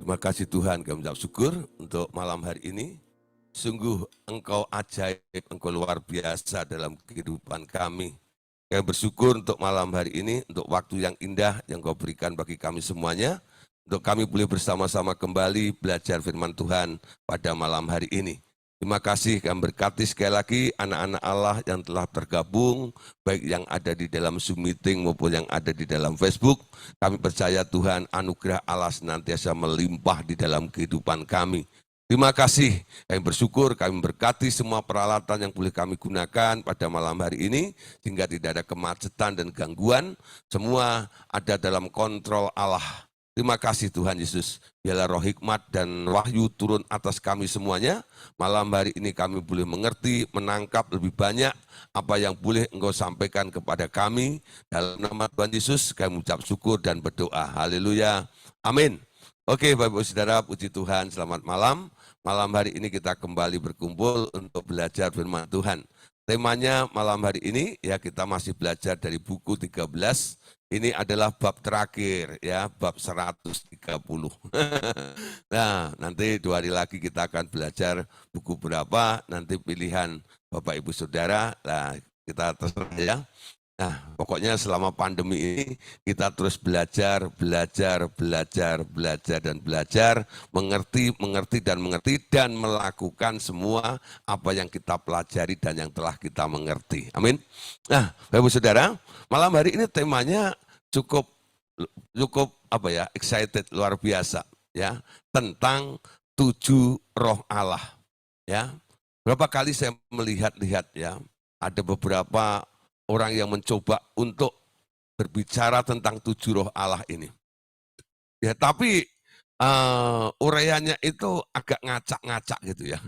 Terima kasih Tuhan, kami mengucap syukur untuk malam hari ini. Sungguh Engkau ajaib, Engkau luar biasa dalam kehidupan kami. Kami bersyukur untuk malam hari ini, untuk waktu yang indah yang Kau berikan bagi kami semuanya. Untuk kami boleh bersama-sama kembali belajar firman Tuhan pada malam hari ini. Terima kasih, kami berkati sekali lagi anak-anak Allah yang telah tergabung, baik yang ada di dalam Zoom meeting maupun yang ada di dalam Facebook. Kami percaya Tuhan anugerah Allah senantiasa melimpah di dalam kehidupan kami. Terima kasih, kami bersyukur, kami berkati semua peralatan yang boleh kami gunakan pada malam hari ini, sehingga tidak ada kemacetan dan gangguan, semua ada dalam kontrol Allah. Terima kasih Tuhan Yesus, biarlah roh hikmat dan wahyu turun atas kami semuanya. Malam hari ini kami boleh mengerti, menangkap lebih banyak apa yang boleh Engkau sampaikan kepada kami. Dalam nama Tuhan Yesus kami mengucap syukur dan berdoa. Haleluya. Amin. Oke Bapak-Ibu Saudara, puji Tuhan, selamat malam. Malam hari ini kita kembali berkumpul untuk belajar firman Tuhan. Temanya malam hari ini ya kita masih belajar dari buku 13. Ini adalah bab terakhir ya, bab 130. Nah, nanti 2 hari lagi kita akan belajar buku berapa, nanti pilihan Bapak Ibu Saudara. Nah, kita terserah ya. Nah, pokoknya selama pandemi ini kita terus belajar, mengerti dan melakukan semua apa yang kita pelajari dan yang telah kita mengerti. Amin. Nah, Bapak Ibu Saudara, malam hari ini temanya cukup excited, luar biasa ya, tentang 7 roh Allah ya. Berapa kali saya melihat-lihat ya, ada beberapa orang yang mencoba untuk berbicara tentang 7 roh Allah ini. Ya, tapi uraiannya itu agak ngacak-ngacak gitu ya.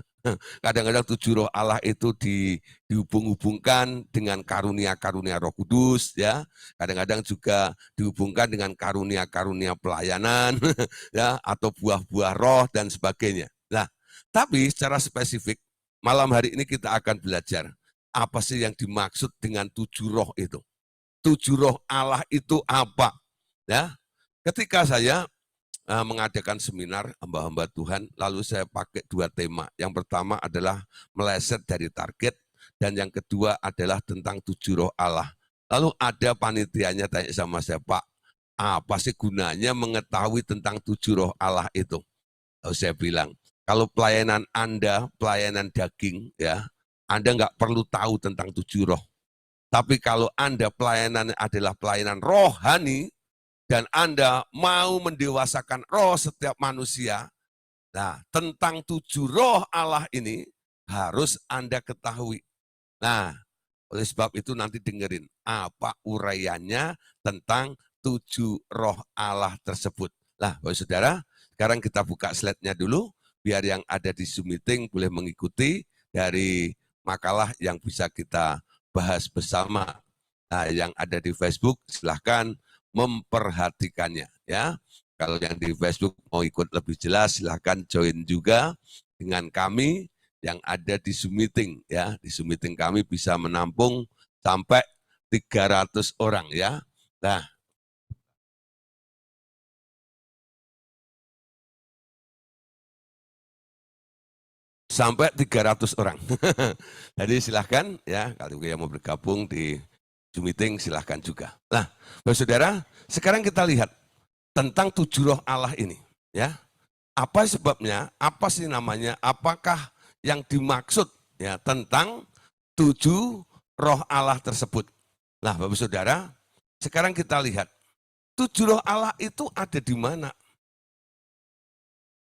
Kadang-kadang 7 roh Allah itu dihubung-hubungkan dengan karunia-karunia Roh Kudus ya. Kadang-kadang juga dihubungkan dengan karunia-karunia pelayanan ya, atau buah-buah roh dan sebagainya. Nah, tapi secara spesifik malam hari ini kita akan belajar apa sih yang dimaksud dengan 7 roh itu? 7 roh Allah itu apa? Ya, ketika saya mengadakan seminar hamba-hamba Tuhan, lalu saya pakai 2 tema. Yang pertama adalah meleset dari target, dan yang kedua adalah tentang 7 roh Allah. Lalu ada panitianya tanya sama saya, Pak, apa sih gunanya mengetahui tentang 7 roh Allah itu? Lalu saya bilang, kalau pelayanan Anda, pelayanan daging, ya, Anda nggak perlu tahu tentang 7 roh. Tapi kalau Anda pelayanan adalah pelayanan rohani, dan Anda mau mendewasakan roh setiap manusia, nah tentang 7 roh Allah ini harus Anda ketahui. Nah, oleh sebab itu nanti dengerin apa uraiannya tentang 7 roh Allah tersebut. Nah, Bapak Saudara, sekarang kita buka slide-nya dulu, biar yang ada di Zoom meeting boleh mengikuti dari makalah yang bisa kita bahas bersama. Nah, yang ada di Facebook silahkan memperhatikannya ya. Kalau yang di Facebook mau ikut lebih jelas silahkan join juga dengan kami yang ada di Zoom meeting ya. Di Zoom meeting kami bisa menampung sampai 300 orang ya. Nah, sampai 300 orang. Jadi silahkan ya, kalau yang mau bergabung di Zoom meeting silahkan juga. Nah, Bapak Saudara, sekarang kita lihat tentang 7 roh Allah ini ya. Apa sebabnya? Apa sih namanya? Apakah yang dimaksud ya tentang 7 roh Allah tersebut? Nah, Bapak Saudara, sekarang kita lihat 7 roh Allah itu ada di mana?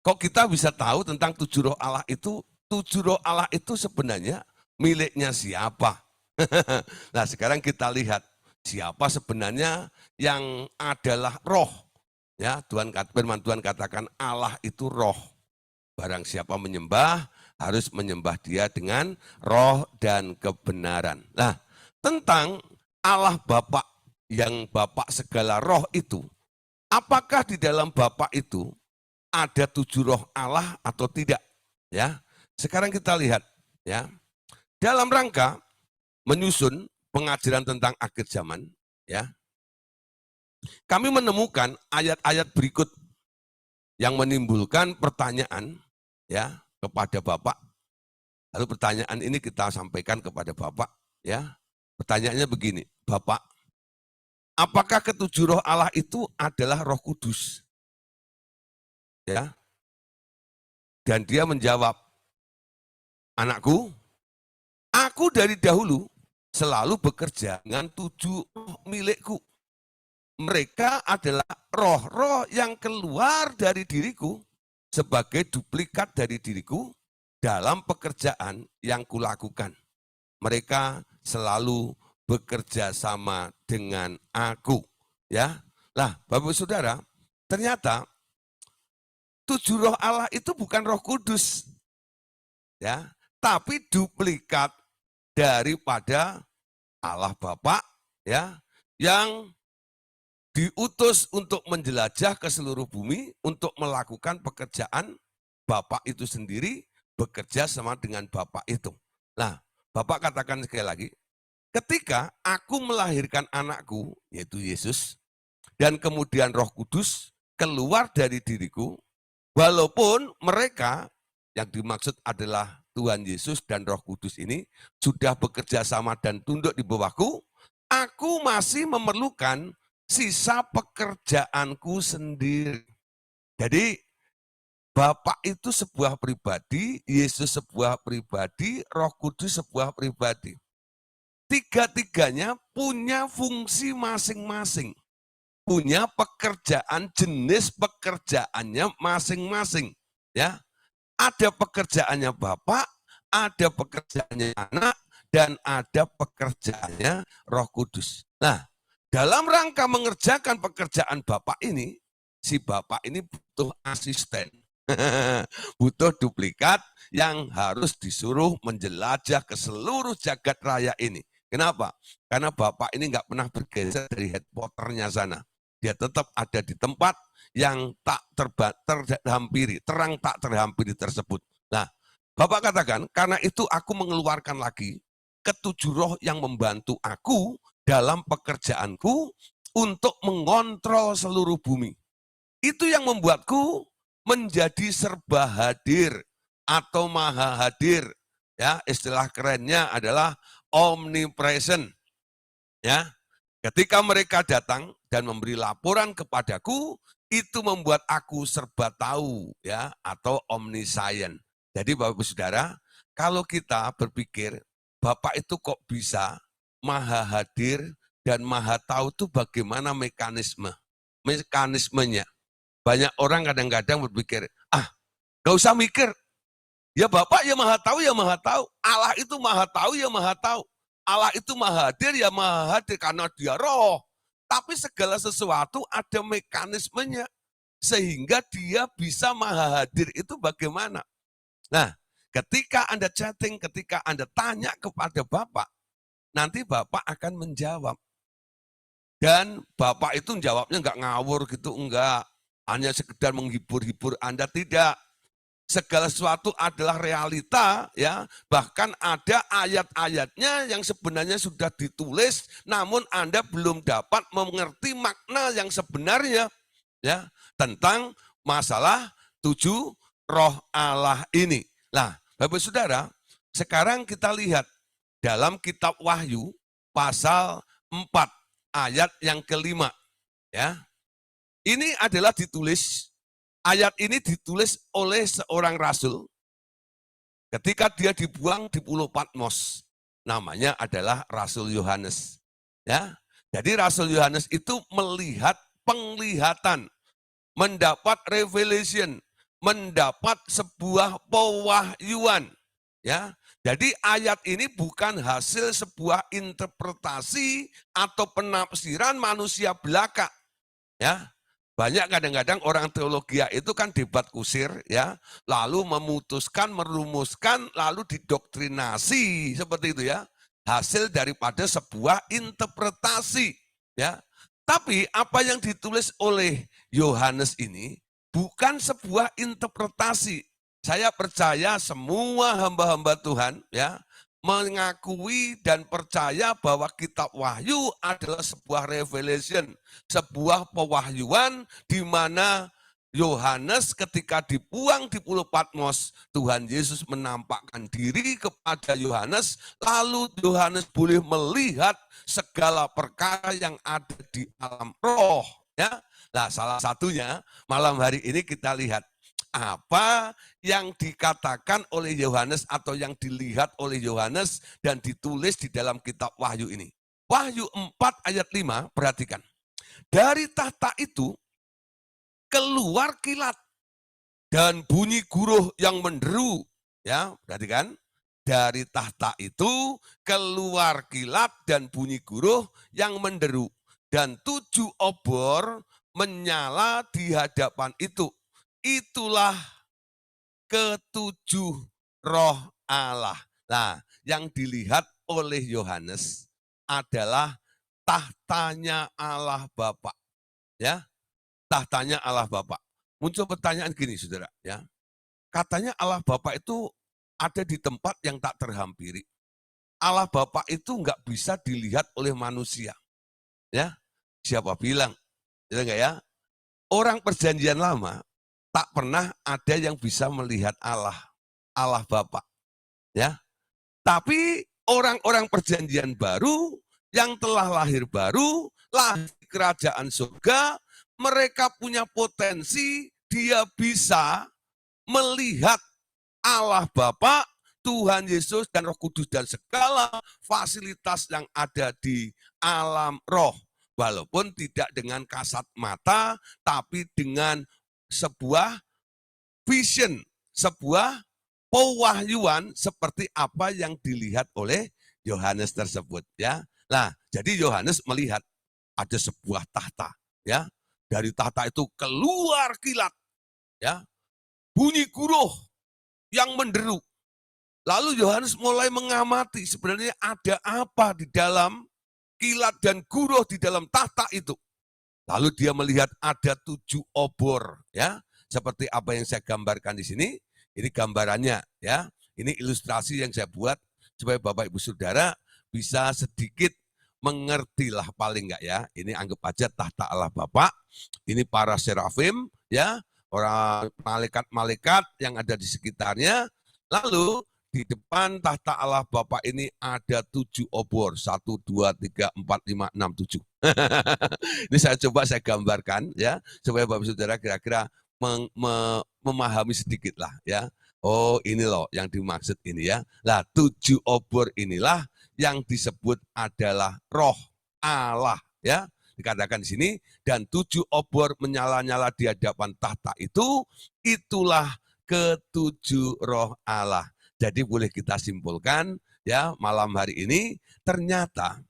Kok kita bisa tahu tentang 7 roh Allah itu? 7 roh Allah itu sebenarnya miliknya siapa? Nah, sekarang kita lihat siapa sebenarnya yang adalah roh. Ya, firman Tuhan katakan Allah itu roh. Barang siapa menyembah, harus menyembah dia dengan roh dan kebenaran. Nah, tentang Allah Bapa yang Bapa segala roh itu, apakah di dalam Bapa itu ada 7 roh Allah atau tidak? Ya, sekarang kita lihat ya. Dalam rangka menyusun pengajaran tentang akhir zaman, ya, kami menemukan ayat-ayat berikut yang menimbulkan pertanyaan ya kepada Bapak. Lalu pertanyaan ini kita sampaikan kepada Bapak ya. Pertanyaannya begini, Bapak, apakah ketujuh roh Allah itu adalah Roh Kudus? Ya. Dan dia menjawab, anakku, aku dari dahulu selalu bekerja dengan 7 roh milikku. Mereka adalah roh-roh yang keluar dari diriku sebagai duplikat dari diriku dalam pekerjaan yang kulakukan. Mereka selalu bekerja sama dengan aku. Ya, lah, Bapak Saudara, ternyata 7 roh Allah itu bukan Roh Kudus, ya, tapi duplikat daripada Allah Bapa, ya, yang diutus untuk menjelajah ke seluruh bumi untuk melakukan pekerjaan Bapak itu sendiri, bekerja sama dengan Bapak itu. Nah, Bapak katakan sekali lagi, ketika aku melahirkan anakku, yaitu Yesus, dan kemudian Roh Kudus keluar dari diriku, walaupun mereka yang dimaksud adalah Tuhan Yesus dan Roh Kudus ini sudah bekerja sama dan tunduk di bawahku, aku masih memerlukan sisa pekerjaanku sendiri. Jadi Bapak itu sebuah pribadi, Yesus sebuah pribadi, Roh Kudus sebuah pribadi. Tiga-tiganya punya fungsi masing-masing. Punya pekerjaan, jenis pekerjaannya masing-masing. Ya, ada pekerjaannya Bapak, ada pekerjaannya anak, dan ada pekerjaannya Roh Kudus. Nah, dalam rangka mengerjakan pekerjaan Bapak ini, si Bapak ini butuh asisten. Butuh duplikat yang harus disuruh menjelajah ke seluruh jagat raya ini. Kenapa? Karena Bapak ini nggak pernah bergeser dari headquarternya sana. Dia tetap ada di tempat yang tak terhampiri, terang tak terhampiri tersebut. Nah, Bapak katakan, karena itu aku mengeluarkan lagi ketujuh roh yang membantu aku dalam pekerjaanku untuk mengontrol seluruh bumi. Itu yang membuatku menjadi serba hadir atau maha hadir. Ya, istilah kerennya adalah omnipresent. Ya, ketika mereka datang dan memberi laporan kepadaku, itu membuat aku serba tahu, ya, atau omniscient. Jadi Bapak Saudara, kalau kita berpikir Bapak itu kok bisa maha hadir dan maha tahu itu bagaimana mekanismenya. Banyak orang kadang-kadang berpikir, gak usah mikir, ya Bapak ya maha tahu, Allah itu maha tahu, ya maha tahu. Allah itu maha hadir, ya maha hadir karena dia roh. Tapi segala sesuatu ada mekanismenya, sehingga dia bisa maha hadir itu bagaimana. Nah, ketika Anda chatting, ketika Anda tanya kepada Bapak, nanti Bapak akan menjawab. Dan Bapak itu jawabnya enggak ngawur gitu, enggak. Hanya sekedar menghibur-hibur Anda, tidak. Segala sesuatu adalah realita, ya. Bahkan ada ayat-ayatnya yang sebenarnya sudah ditulis, namun Anda belum dapat mengerti makna yang sebenarnya, ya, tentang masalah 7 roh Allah ini. Nah, Bapak Saudara, sekarang kita lihat dalam kitab Wahyu pasal 4 ayat yang kelima, ya. Ini adalah ditulis, ayat ini ditulis oleh seorang rasul ketika dia dibuang di Pulau Patmos. Namanya adalah Rasul Yohanes. Ya, jadi Rasul Yohanes itu melihat penglihatan, mendapat revelation, mendapat sebuah pewahyuan. Ya, jadi ayat ini bukan hasil sebuah interpretasi atau penafsiran manusia belaka. Ya, banyak kadang-kadang orang teologi itu kan debat kusir, ya, lalu memutuskan, merumuskan, lalu didoktrinasi seperti itu, ya, hasil daripada sebuah interpretasi, ya. Tapi apa yang ditulis oleh Yohanes ini bukan sebuah interpretasi. Saya percaya semua hamba-hamba Tuhan, ya, mengakui dan percaya bahwa kitab Wahyu adalah sebuah revelation, sebuah pewahyuan di mana Yohanes ketika dibuang di Pulau Patmos, Tuhan Yesus menampakkan diri kepada Yohanes, lalu Yohanes boleh melihat segala perkara yang ada di alam roh. Ya, nah salah satunya malam hari ini kita lihat apa yang dikatakan oleh Yohanes atau yang dilihat oleh Yohanes dan ditulis di dalam kitab Wahyu ini. Wahyu 4 ayat 5, perhatikan. Dari tahta itu keluar kilat dan bunyi guruh yang menderu. Ya, perhatikan. Dari tahta itu keluar kilat dan bunyi guruh yang menderu. Dan 7 obor menyala di hadapan itu. Itulah ketujuh roh Allah. Nah, yang dilihat oleh Yohanes adalah tahtanya Allah Bapa. Ya, tahtanya Allah Bapa. Muncul pertanyaan gini, saudara. Ya, katanya Allah Bapa itu ada di tempat yang tak terhampiri. Allah Bapa itu nggak bisa dilihat oleh manusia. Ya, siapa bilang? Ya enggak ya? Orang perjanjian lama tak pernah ada yang bisa melihat Allah, Allah Bapa. Ya, tapi orang-orang perjanjian baru yang telah lahir baru, lahir kerajaan surga, mereka punya potensi, dia bisa melihat Allah Bapa, Tuhan Yesus dan Roh Kudus dan segala fasilitas yang ada di alam roh. Walaupun tidak dengan kasat mata, tapi dengan sebuah vision, sebuah pewahyuan seperti apa yang dilihat oleh Yohanes tersebut, ya. Nah, jadi Yohanes melihat ada sebuah tahta, ya. Dari tahta itu keluar kilat, ya. Bunyi guruh yang menderu. Lalu Yohanes mulai mengamati sebenarnya ada apa di dalam kilat dan guruh di dalam tahta itu. Lalu dia melihat ada 7 obor, ya. Seperti apa yang saya gambarkan di sini. Ini gambarannya, ya. Ini ilustrasi yang saya buat supaya Bapak Ibu Saudara bisa sedikit mengertilah paling enggak, ya. Ini anggap aja tahta Allah Bapa. Ini para serafim, ya. Orang malaikat-malaikat yang ada di sekitarnya. Lalu di depan tahta Allah Bapa ini ada 7 obor. 1, 2, 3, 4, 5, 6, 7. Ini saya coba saya gambarkan, ya, supaya Bapak Saudara kira-kira memahami sedikit lah, ya. Oh, ini loh yang dimaksud ini, ya. Nah, 7 obor inilah yang disebut adalah roh Allah, ya. Dikatakan di sini, dan 7 obor menyala-nyala di hadapan tahta itu, itulah ketujuh roh Allah. Jadi boleh kita simpulkan, ya, malam hari ini ternyata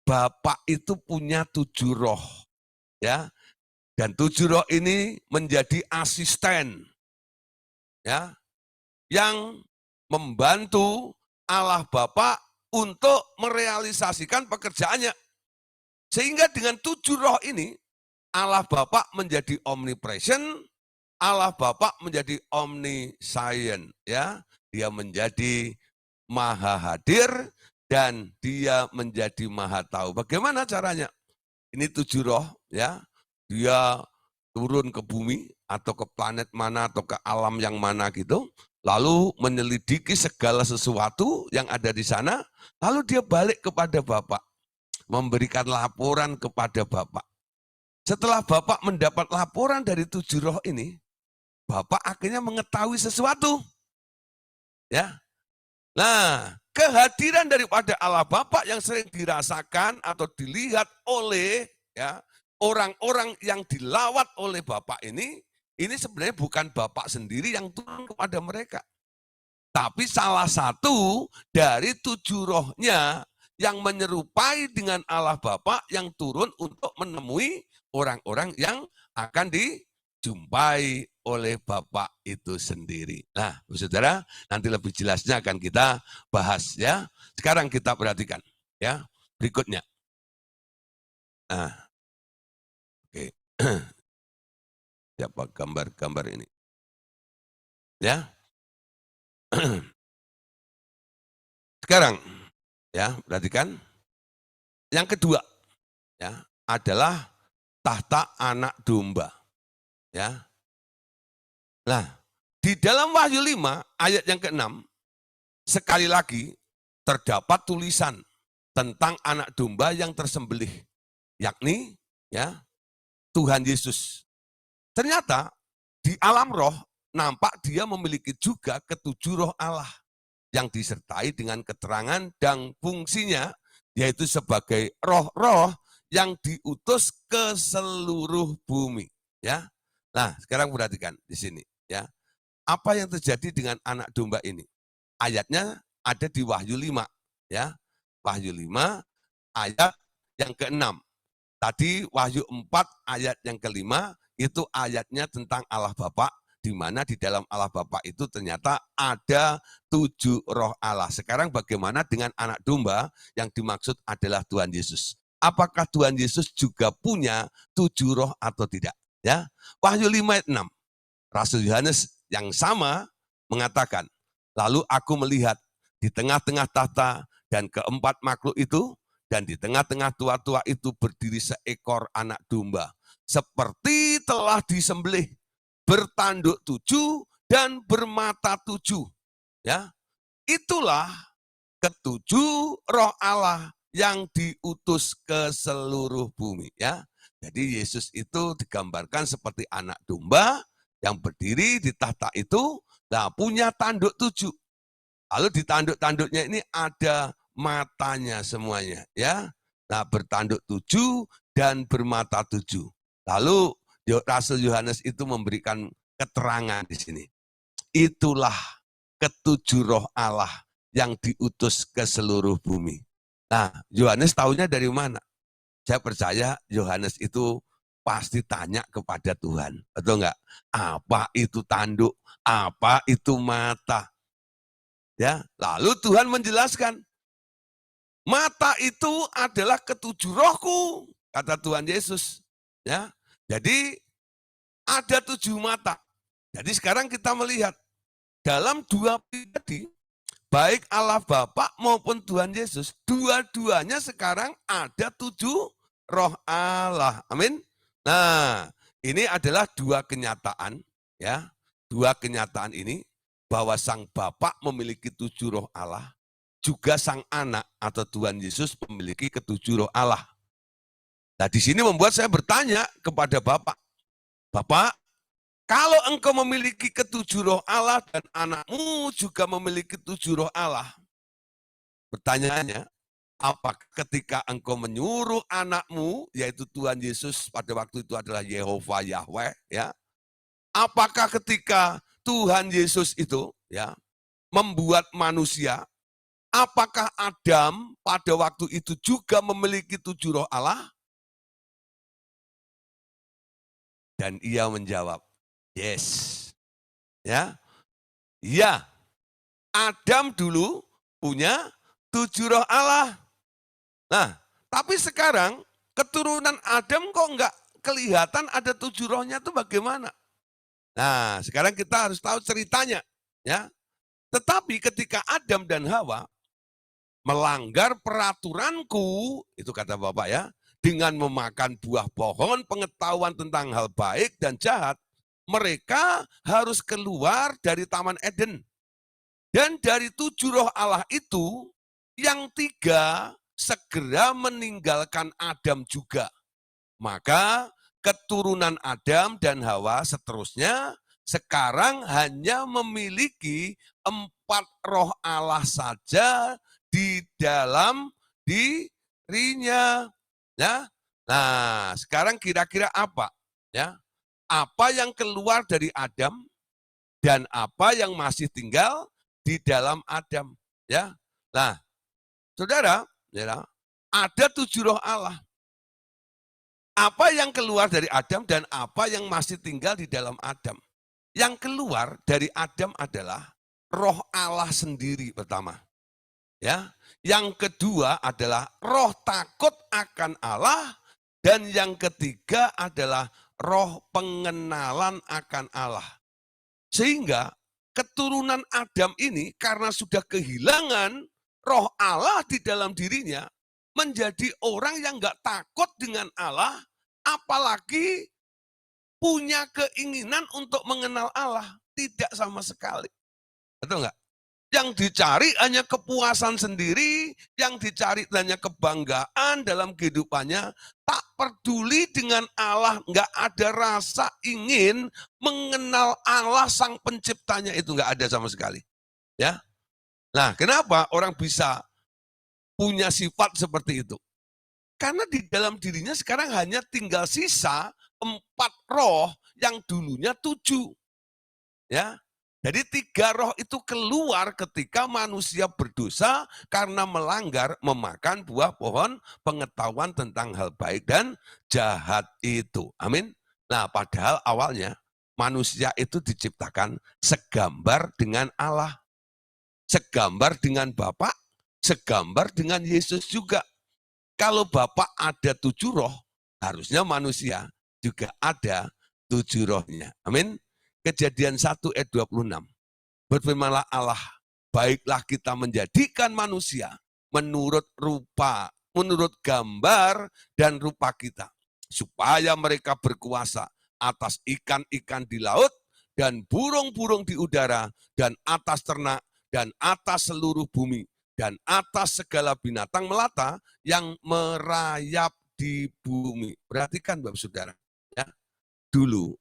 Bapak itu punya 7 roh, ya, dan 7 roh ini menjadi asisten, ya, yang membantu Allah Bapa untuk merealisasikan pekerjaannya. Sehingga dengan 7 roh ini Allah Bapa menjadi omnipresent, Allah Bapa menjadi omniscient, ya. Dia menjadi maha hadir dan dia menjadi maha tahu. Bagaimana caranya? Ini 7 roh, ya. Dia turun ke bumi atau ke planet mana atau ke alam yang mana gitu. Lalu menyelidiki segala sesuatu yang ada di sana. Lalu dia balik kepada Bapak. Memberikan laporan kepada Bapak. Setelah Bapak mendapat laporan dari 7 roh ini, Bapak akhirnya mengetahui sesuatu. Ya. Nah, kehadiran daripada Allah Bapa yang sering dirasakan atau dilihat oleh, ya, orang-orang yang dilawat oleh Bapak ini sebenarnya bukan Bapak sendiri yang turun kepada mereka. Tapi salah satu dari 7 rohnya yang menyerupai dengan Allah Bapa yang turun untuk menemui orang-orang yang akan dijumpai oleh Bapak itu sendiri. Nah, saudara, nanti lebih jelasnya akan kita bahas, ya. Sekarang kita perhatikan, ya, berikutnya. Nah, oke. Siapa gambar-gambar ini? Ya. Sekarang, ya, perhatikan. Yang kedua, ya, adalah tahta anak domba. Ya. Nah, di dalam Wahyu 5 ayat yang ke-6 sekali lagi terdapat tulisan tentang anak domba yang tersembelih, yakni ya Tuhan Yesus. Ternyata di alam roh nampak dia memiliki juga ketujuh roh Allah yang disertai dengan keterangan dan fungsinya, yaitu sebagai roh-roh yang diutus ke seluruh bumi. Ya, nah sekarang perhatikan di sini. Ya, apa yang terjadi dengan anak domba ini? Ayatnya ada di Wahyu 5. Ya, Wahyu 5 ayat yang ke-6. Tadi Wahyu 4 ayat yang ke-5 itu ayatnya tentang Allah Bapa, di mana di dalam Allah Bapa itu ternyata ada 7 roh Allah. Sekarang bagaimana dengan anak domba yang dimaksud adalah Tuhan Yesus? Apakah Tuhan Yesus juga punya 7 roh atau tidak? Ya, Wahyu 5 ayat 6. Rasul Yohanes yang sama mengatakan, lalu aku melihat di tengah-tengah tahta dan keempat makhluk itu, dan di tengah-tengah tua-tua itu berdiri seekor anak domba, seperti telah disembelih, bertanduk 7 dan bermata 7. Ya, itulah ketujuh roh Allah yang diutus ke seluruh bumi. Ya, jadi Yesus itu digambarkan seperti anak domba yang berdiri di tahta itu, nah punya tanduk 7. Lalu di tanduk-tanduknya ini ada matanya semuanya, ya. Nah, bertanduk 7 dan bermata 7. Lalu Rasul Yohanes itu memberikan keterangan di sini. Itulah ketujuh roh Allah yang diutus ke seluruh bumi. Nah, Yohanes tahunya dari mana? Saya percaya Yohanes itu pasti tanya kepada Tuhan. Betul enggak? Apa itu tanduk? Apa itu mata? Ya, lalu Tuhan menjelaskan, mata itu adalah ketujuh rohku, kata Tuhan Yesus. Ya, jadi ada 7 mata. Jadi sekarang kita melihat dalam dua pribadi, baik Allah Bapa maupun Tuhan Yesus, dua-duanya sekarang ada 7 roh Allah. Amin. Nah, ini adalah dua kenyataan, ya. Dua kenyataan ini bahwa Sang Bapa memiliki 7 roh Allah, juga Sang Anak atau Tuhan Yesus memiliki ketujuh roh Allah. Nah, di sini membuat saya bertanya kepada Bapak, Bapak, kalau engkau memiliki ketujuh roh Allah dan anakmu juga memiliki 7 roh Allah, pertanyaannya, apakah ketika engkau menyuruh anakmu, yaitu Tuhan Yesus pada waktu itu adalah Yehova Yahweh, ya, apakah ketika Tuhan Yesus itu ya membuat manusia, apakah Adam pada waktu itu juga memiliki 7 roh Allah? Dan ia menjawab, yes. Ya, ya, Adam dulu punya 7 roh Allah. Nah, tapi sekarang keturunan Adam kok enggak kelihatan ada 7 rohnya itu bagaimana? Nah, sekarang kita harus tahu ceritanya, ya. Tetapi ketika Adam dan Hawa melanggar peraturanku, itu kata Bapak ya, dengan memakan buah pohon pengetahuan tentang hal baik dan jahat, mereka harus keluar dari Taman Eden. Dan dari 7 roh Allah itu, yang 3 segera meninggalkan Adam juga. Maka keturunan Adam dan Hawa seterusnya sekarang hanya memiliki 4 roh Allah saja di dalam dirinya. Ya. Nah, sekarang kira-kira apa? Ya. Apa yang keluar dari Adam dan apa yang masih tinggal di dalam Adam? Ya. Nah, saudara, ya, ada 7 roh Allah. Apa yang keluar dari Adam dan apa yang masih tinggal di dalam Adam. Yang keluar dari Adam adalah roh Allah sendiri pertama. Ya. Yang kedua adalah roh takut akan Allah, dan yang ketiga adalah roh pengenalan akan Allah. Sehingga keturunan Adam ini karena sudah kehilangan roh Allah di dalam dirinya, menjadi orang yang enggak takut dengan Allah, apalagi punya keinginan untuk mengenal Allah. Tidak sama sekali. Betul nggak? Yang dicari hanya kepuasan sendiri, yang dicari hanya kebanggaan dalam kehidupannya, tak peduli dengan Allah, nggak ada rasa ingin mengenal Allah sang penciptanya, itu nggak ada sama sekali. Ya, nah kenapa orang bisa punya sifat seperti itu? Karena di dalam dirinya sekarang hanya tinggal sisa 4 roh yang dulunya 7. Ya, jadi 3 roh itu keluar ketika manusia berdosa karena melanggar memakan buah pohon pengetahuan tentang hal baik dan jahat itu. Amin. Nah, padahal awalnya manusia itu diciptakan segambar dengan Allah, segambar dengan Bapa, segambar dengan Yesus juga. Kalau Bapa ada 7 roh, harusnya manusia juga ada 7 rohnya. Amin. Kejadian 1 ayat 26. Berfirmanlah Allah, baiklah kita menjadikan manusia menurut rupa, menurut gambar dan rupa kita, supaya mereka berkuasa atas ikan-ikan di laut dan burung-burung di udara dan atas ternak dan atas seluruh bumi dan atas segala binatang melata yang merayap di bumi. Perhatikan Bapak Saudara, ya. Dulu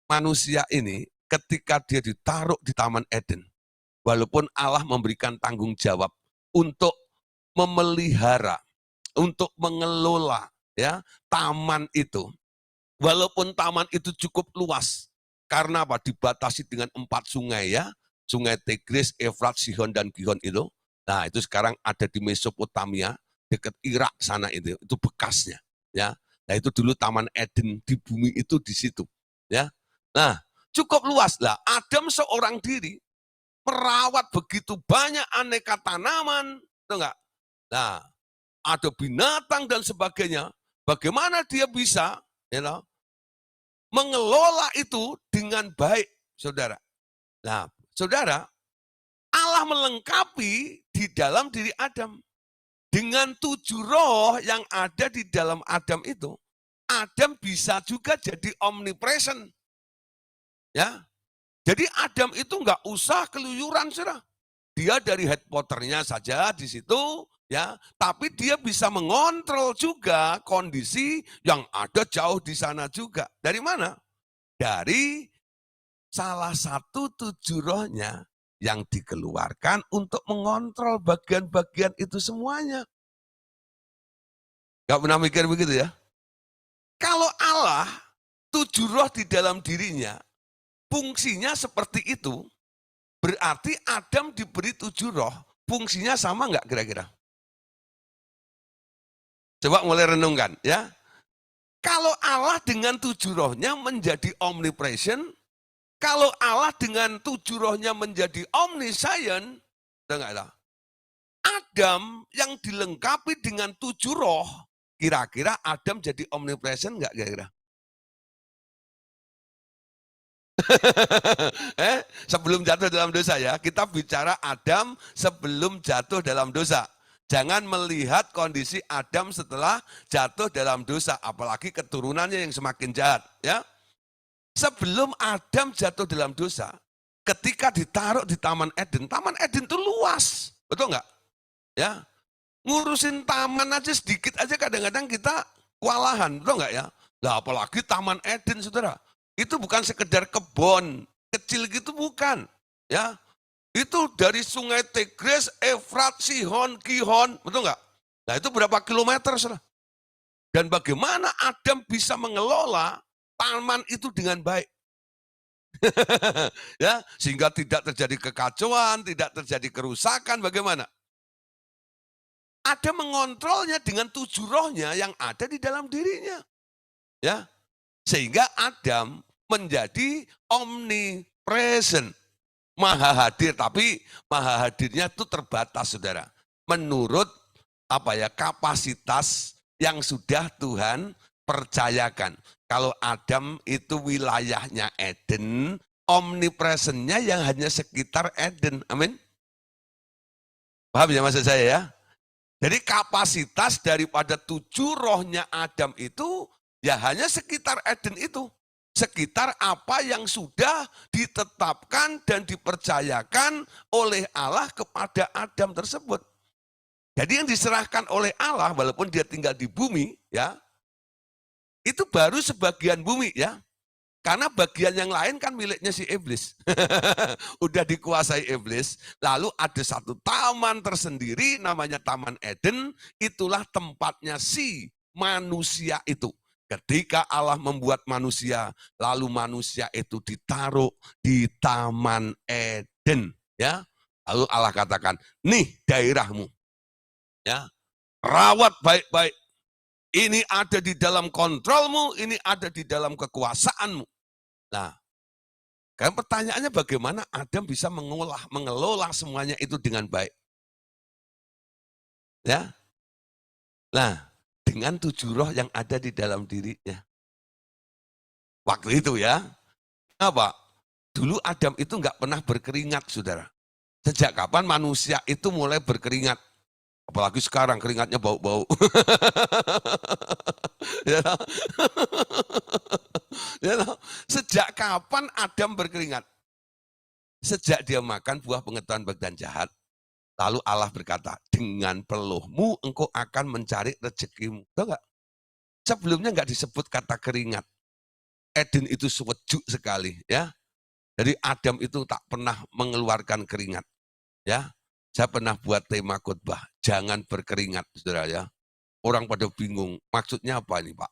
manusia ini ketika dia ditaruh di Taman Eden, walaupun Allah memberikan tanggung jawab untuk memelihara, untuk mengelola ya taman itu, walaupun taman itu cukup luas, karena apa? Dibatasi dengan 4 sungai ya, sungai Tigris, Efrat, Sihon dan Gihon itu. Nah itu sekarang ada di Mesopotamia, dekat Irak sana itu bekasnya ya. Nah itu dulu Taman Eden di bumi itu di situ ya. Nah cukup luas lah. Adam seorang diri merawat begitu banyak aneka tanaman, tahu nggak? Nah, ada binatang dan sebagainya. Bagaimana dia bisa, mengelola itu dengan baik, saudara? Nah, saudara, Allah melengkapi di dalam diri Adam dengan 7 roh yang ada di dalam Adam itu. Adam bisa juga jadi omnipresent, ya. Jadi Adam itu nggak usah keluyuran, saudara. Dia dari headquarternya saja di situ, ya, tapi dia bisa mengontrol juga kondisi yang ada jauh di sana juga. Dari mana? Dari salah satu 7 rohnya yang dikeluarkan untuk mengontrol bagian-bagian itu semuanya. Gak pernah mikir begitu ya? Kalau Allah 7 roh di dalam dirinya, fungsinya seperti itu, berarti Adam diberi 7 roh, fungsinya sama nggak kira-kira? Coba mulai renungkan ya. Kalau Allah dengan 7 rohnya menjadi omnipresent, kalau Allah dengan 7 rohnya menjadi omniscient, Adam yang dilengkapi dengan 7 roh, kira-kira Adam jadi omnipresent nggak kira-kira? Sebelum jatuh dalam dosa ya, kita bicara Adam sebelum jatuh dalam dosa. Jangan melihat kondisi Adam setelah jatuh dalam dosa, apalagi keturunannya yang semakin jahat. Ya, sebelum Adam jatuh dalam dosa, ketika ditaruh di Taman Eden itu luas, betul nggak? Ya, ngurusin taman aja sedikit aja kadang-kadang kita kewalahan, betul nggak ya? Nah, apalagi Taman Eden, saudara. Itu bukan sekedar kebun kecil gitu, bukan. Ya, itu dari sungai Tigris, Efrat, Sihon, Gihon, betul nggak? Nah itu berapa kilometer, saudara? Dan bagaimana Adam bisa mengelola taman itu dengan baik? Ya, sehingga tidak terjadi kekacauan, tidak terjadi kerusakan, bagaimana? Ada mengontrolnya dengan 7 rohnya yang ada di dalam dirinya. Ya, sehingga Adam menjadi omnipresent, maha hadir, tapi maha hadirnya itu terbatas, saudara. Menurut kapasitas yang sudah Tuhan percayakan. Kalau Adam itu wilayahnya Eden, omnipresentnya yang hanya sekitar Eden. Amin. Paham ya maksud saya ya? Jadi kapasitas daripada 7 rohnya Adam itu ya hanya sekitar Eden itu. sekitar apa yang sudah ditetapkan dan dipercayakan oleh Allah kepada Adam tersebut. Jadi yang diserahkan oleh Allah, walaupun dia tinggal di bumi, ya, itu baru sebagian bumi, ya. Karena bagian yang lain kan miliknya si iblis. Udah dikuasai iblis. Lalu ada satu taman tersendiri namanya Taman Eden. Itulah tempatnya si manusia itu. Ketika Allah membuat manusia, lalu manusia itu ditaruh di Taman Eden. Ya, lalu Allah katakan, nih daerahmu. Ya, rawat baik-baik. Ini ada di dalam kontrolmu, ini ada di dalam kekuasaanmu. Nah, kan pertanyaannya bagaimana Adam bisa mengelola semuanya itu dengan baik. Ya. Nah, dengan 7 roh yang ada di dalam dirinya. Waktu itu ya. Apa? Dulu Adam itu nggak pernah berkeringat, saudara. Sejak kapan manusia itu mulai berkeringat? Apalagi sekarang keringatnya bau-bau. Ya, ya, sejak kapan Adam berkeringat? Sejak dia makan buah pengetahuan baik dan jahat, lalu Allah berkata, dengan peluhmu engkau akan mencari rezekimu. Tahu nggak? Sebelumnya nggak disebut kata keringat. Eden itu sejuk sekali, ya. Jadi Adam itu tak pernah mengeluarkan keringat, ya. Saya pernah buat tema khotbah, jangan berkeringat, saudara ya. Orang pada bingung, maksudnya apa ini Pak?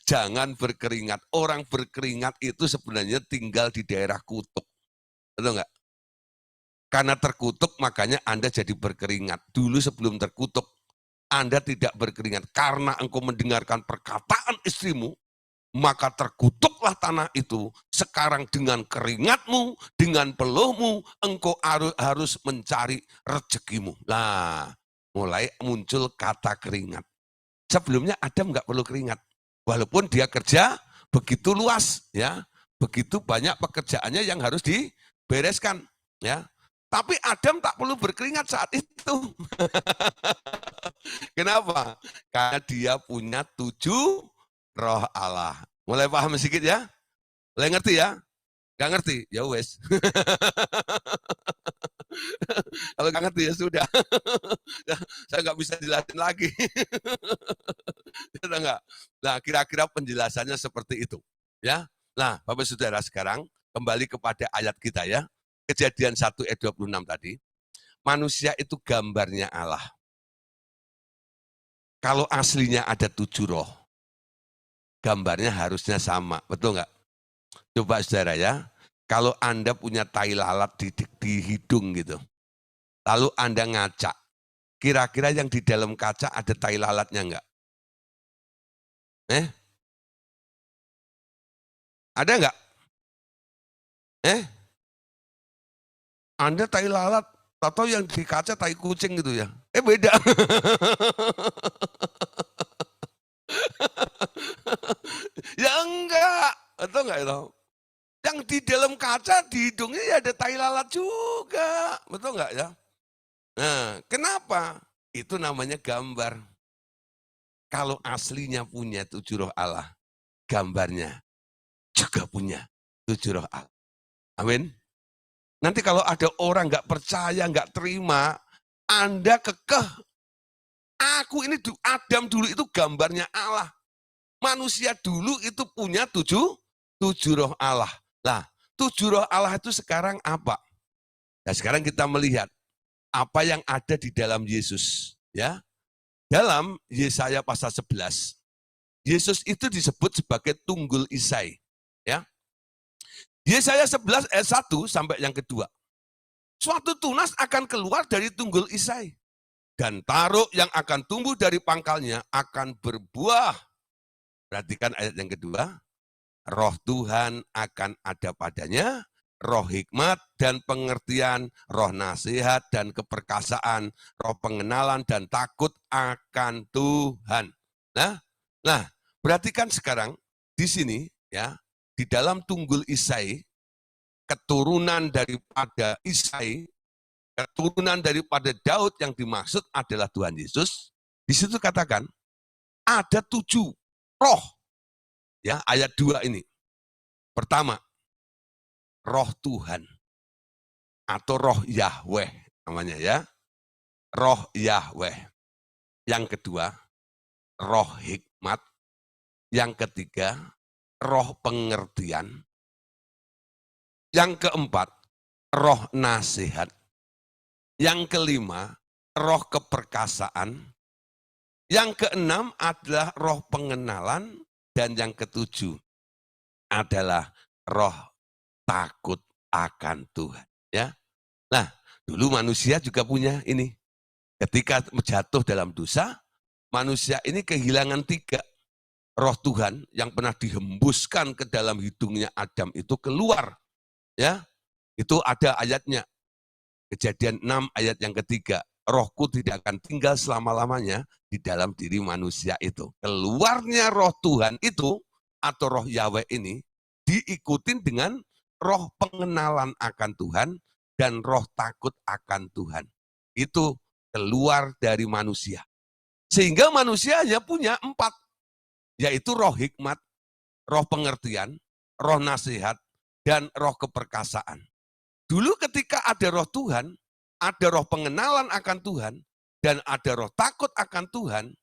Jangan berkeringat. Orang berkeringat itu sebenarnya tinggal di daerah kutub. Betul nggak? Karena terkutuk makanya Anda jadi berkeringat. Dulu sebelum terkutuk, Anda tidak berkeringat. Karena engkau mendengarkan perkataan istrimu, maka terkutuklah tanah itu. Sekarang dengan keringatmu, dengan peluhmu, engkau harus mencari rezekimu. Nah, mulai muncul kata keringat. Sebelumnya Adam nggak perlu keringat. Walaupun dia kerja begitu luas, ya, begitu banyak pekerjaannya yang harus dibereskan, ya. Tapi Adam tak perlu berkeringat saat itu. Kenapa? Karena dia punya 7 roh Allah. Mulai paham sedikit ya? Mulai ngerti ya? Gak ngerti? Ya wes. Kalau gak ngerti ya sudah. Saya nggak bisa jelasin lagi. Enggak. Nah, kira-kira penjelasannya seperti itu. Ya. Nah, Bapak Saudara sekarang kembali kepada ayat kita ya. Kejadian 1 ayat 26 tadi. Manusia itu gambarnya Allah. Kalau aslinya ada 7 roh, gambarnya harusnya sama. Betul nggak? Coba saudara ya. Kalau Anda punya tai lalat di hidung gitu. Lalu Anda ngaca. Kira-kira yang di dalam kaca ada tai lalatnya enggak? Ada enggak? Anda tai lalat atau yang di kaca tai kucing gitu ya? Beda. Ya enggak. Betul enggak itu? Yang di dalam kaca di hidungnya ya ada tai lalat juga. Betul enggak ya? Nah, kenapa? Itu namanya gambar. Kalau aslinya punya 7 roh Allah, gambarnya juga punya 7 roh Allah. Amin. Nanti kalau ada orang nggak percaya, nggak terima, Anda kekeh. Aku ini Adam dulu itu gambarnya Allah. Manusia dulu itu punya 7 roh Allah. Nah, 7 roh Allah itu sekarang apa? Nah, sekarang kita melihat apa yang ada di dalam Yesus. Ya, dalam Yesaya pasal 11, Yesus itu disebut sebagai tunggul Isai. Ya, Yesaya 11 ayat 1 sampai yang kedua. Suatu tunas akan keluar dari tunggul Isai. Dan taruk yang akan tumbuh dari pangkalnya akan berbuah. Perhatikan ayat yang kedua. Roh Tuhan akan ada padanya, roh hikmat dan pengertian, roh nasihat dan keperkasaan, roh pengenalan dan takut akan Tuhan. Nah, perhatikan sekarang di sini ya, di dalam tunggul Isai, keturunan daripada Isai, keturunan daripada Daud yang dimaksud adalah Tuhan Yesus. Di situ katakan ada 7 roh. Ya, ayat 2 ini. Pertama, roh Tuhan atau roh Yahweh namanya ya. Roh Yahweh. Yang kedua, roh hikmat. Yang ketiga, roh pengertian. Yang keempat, roh nasihat. Yang kelima, roh keperkasaan. Yang keenam adalah roh pengenalan. Dan yang ketujuh adalah roh takut akan Tuhan. Ya, nah dulu manusia juga punya ini. Ketika jatuh dalam dosa, manusia ini kehilangan 3. Roh Tuhan yang pernah dihembuskan ke dalam hidungnya Adam itu keluar. Ya, itu ada ayatnya. Kejadian 6 ayat yang ketiga. Rohku tidak akan tinggal selama-lamanya di dalam diri manusia itu. Keluarnya roh Tuhan itu, atau roh Yahweh ini, diikutin dengan roh pengenalan akan Tuhan dan roh takut akan Tuhan. Itu keluar dari manusia. Sehingga manusia hanya punya 4, yaitu roh hikmat, roh pengertian, roh nasihat, dan roh keperkasaan. Dulu ketika ada roh Tuhan, ada roh pengenalan akan Tuhan, dan ada roh takut akan Tuhan,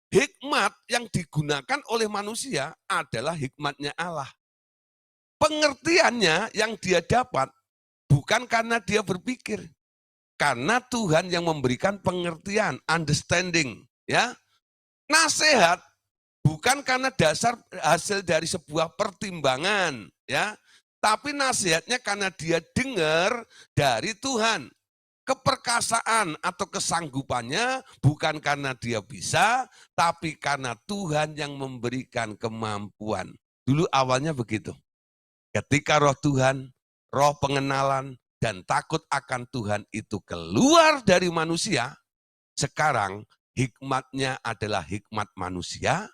hikmat yang digunakan oleh manusia adalah hikmatnya Allah. Pengertiannya yang dia dapat bukan karena dia berpikir, karena Tuhan yang memberikan pengertian, understanding, ya. Nasihat bukan karena dasar hasil dari sebuah pertimbangan, ya. Tapi nasihatnya karena dia dengar dari Tuhan. Keperkasaan atau kesanggupannya bukan karena dia bisa, tapi karena Tuhan yang memberikan kemampuan. Dulu awalnya begitu. Ketika roh Tuhan, roh pengenalan, dan takut akan Tuhan itu keluar dari manusia, sekarang hikmatnya adalah hikmat manusia,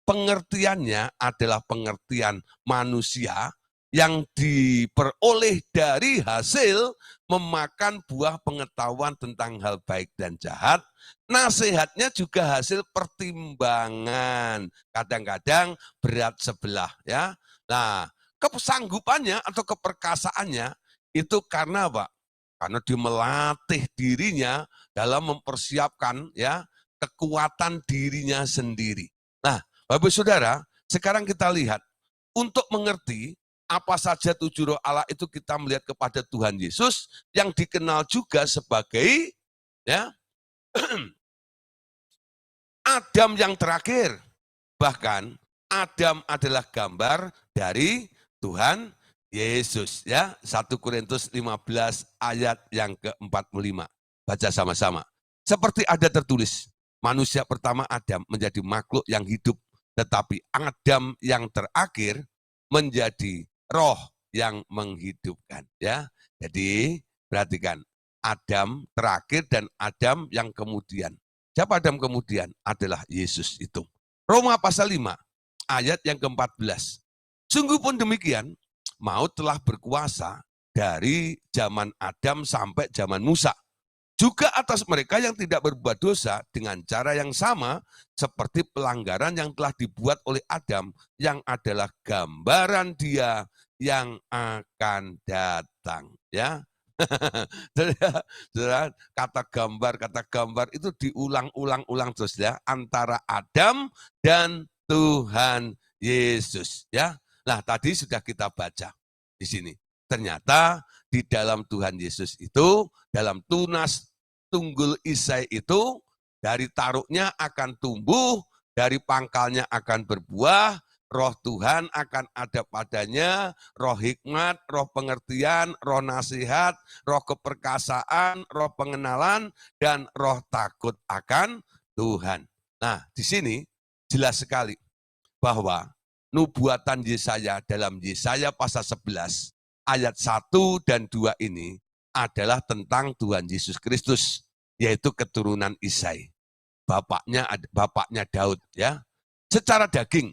pengertiannya adalah pengertian manusia yang diperoleh dari hasil memakan buah pengetahuan tentang hal baik dan jahat. Nasihatnya juga hasil pertimbangan. Kadang-kadang berat sebelah, ya. Nah, kesanggupannya atau keperkasaannya itu karena apa? Karena dia melatih dirinya dalam mempersiapkan, ya, kekuatan dirinya sendiri. Nah, Bapak Saudara, sekarang kita lihat untuk mengerti apa saja 7 roh Allah itu kita melihat kepada Tuhan Yesus yang dikenal juga sebagai, ya, Adam yang terakhir. Bahkan Adam adalah gambar dari Tuhan Yesus, ya. 1 Korintus 15 ayat yang ke-45. Baca sama-sama. Seperti ada tertulis, manusia pertama Adam menjadi makhluk yang hidup, tetapi Adam yang terakhir menjadi roh yang menghidupkan, ya. Jadi perhatikan, Adam terakhir dan Adam yang kemudian. Siapa Adam kemudian? Adalah Yesus itu. Roma pasal 5 ayat yang ke-14. Sungguh pun demikian, maut telah berkuasa dari zaman Adam sampai zaman Musa. Juga atas mereka yang tidak berbuat dosa dengan cara yang sama seperti pelanggaran yang telah dibuat oleh Adam yang adalah gambaran Dia yang akan datang, ya. Kata gambar itu diulang-ulang terus, ya, antara Adam dan Tuhan Yesus, ya. Nah, tadi sudah kita baca di sini. Ternyata di dalam Tuhan Yesus itu, dalam tunas tunggul Isai itu, dari taruknya akan tumbuh, dari pangkalnya akan berbuah, roh Tuhan akan ada padanya, roh hikmat, roh pengertian, roh nasihat, roh keperkasaan, roh pengenalan, dan roh takut akan Tuhan. Nah, di sini jelas sekali bahwa nubuatan Yesaya dalam Yesaya pasal 11 ayat 1 dan 2 ini adalah tentang Tuhan Yesus Kristus, yaitu keturunan Isai. Bapaknya Daud, ya. Secara daging,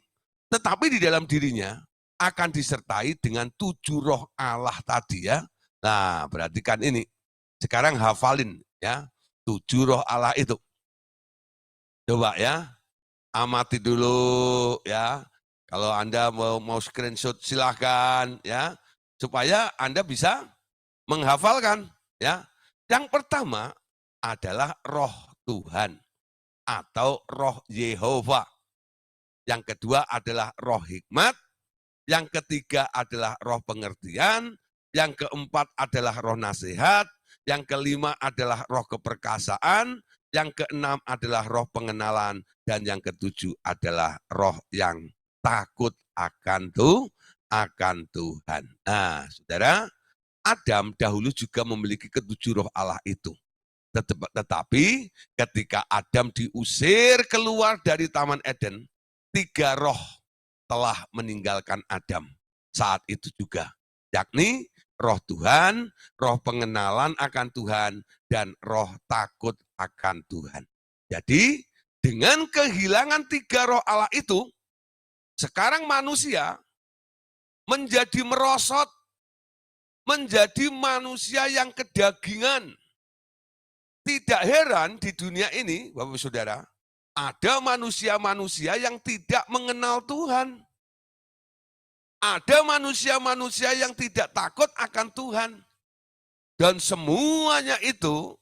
tetapi di dalam dirinya akan disertai dengan 7 roh Allah tadi, ya. Nah, perhatikan ini. Sekarang hafalin, ya, 7 roh Allah itu. Coba, ya, amati dulu, ya. Kalau Anda mau screenshot silahkan ya, supaya Anda bisa menghafalkan ya. Yang pertama adalah roh Tuhan atau roh Yehova. Yang kedua adalah roh hikmat, yang ketiga adalah roh pengertian, yang keempat adalah roh nasihat, yang kelima adalah roh keperkasaan, yang keenam adalah roh pengenalan, dan yang ketujuh adalah roh yang takut akan Tuhan. Nah, saudara, Adam dahulu juga memiliki ketujuh roh Allah itu. Tetapi ketika Adam diusir keluar dari Taman Eden, 3 roh telah meninggalkan Adam saat itu juga, yakni roh Tuhan, roh pengenalan akan Tuhan, dan roh takut akan Tuhan. Jadi dengan kehilangan 3 roh Allah itu, sekarang manusia menjadi merosot, menjadi manusia yang kedagingan. Tidak heran di dunia ini, Bapak Saudara, ada manusia-manusia yang tidak mengenal Tuhan. Ada manusia-manusia yang tidak takut akan Tuhan. Dan semuanya itu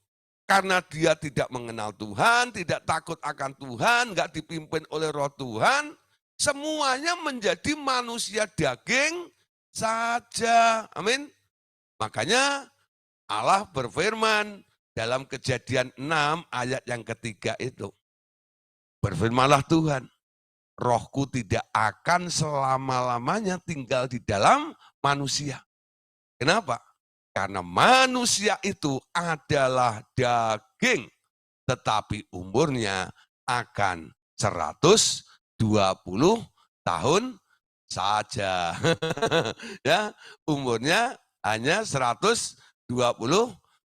karena dia tidak mengenal Tuhan, tidak takut akan Tuhan, nggak dipimpin oleh roh Tuhan, semuanya menjadi manusia daging saja. Amin. Makanya Allah berfirman dalam Kejadian 6 ayat yang ketiga itu. Berfirmanlah Tuhan, rohku tidak akan selama-lamanya tinggal di dalam manusia. Kenapa? Karena manusia itu adalah daging, tetapi umurnya akan 120 tahun saja. Ya, umurnya hanya 120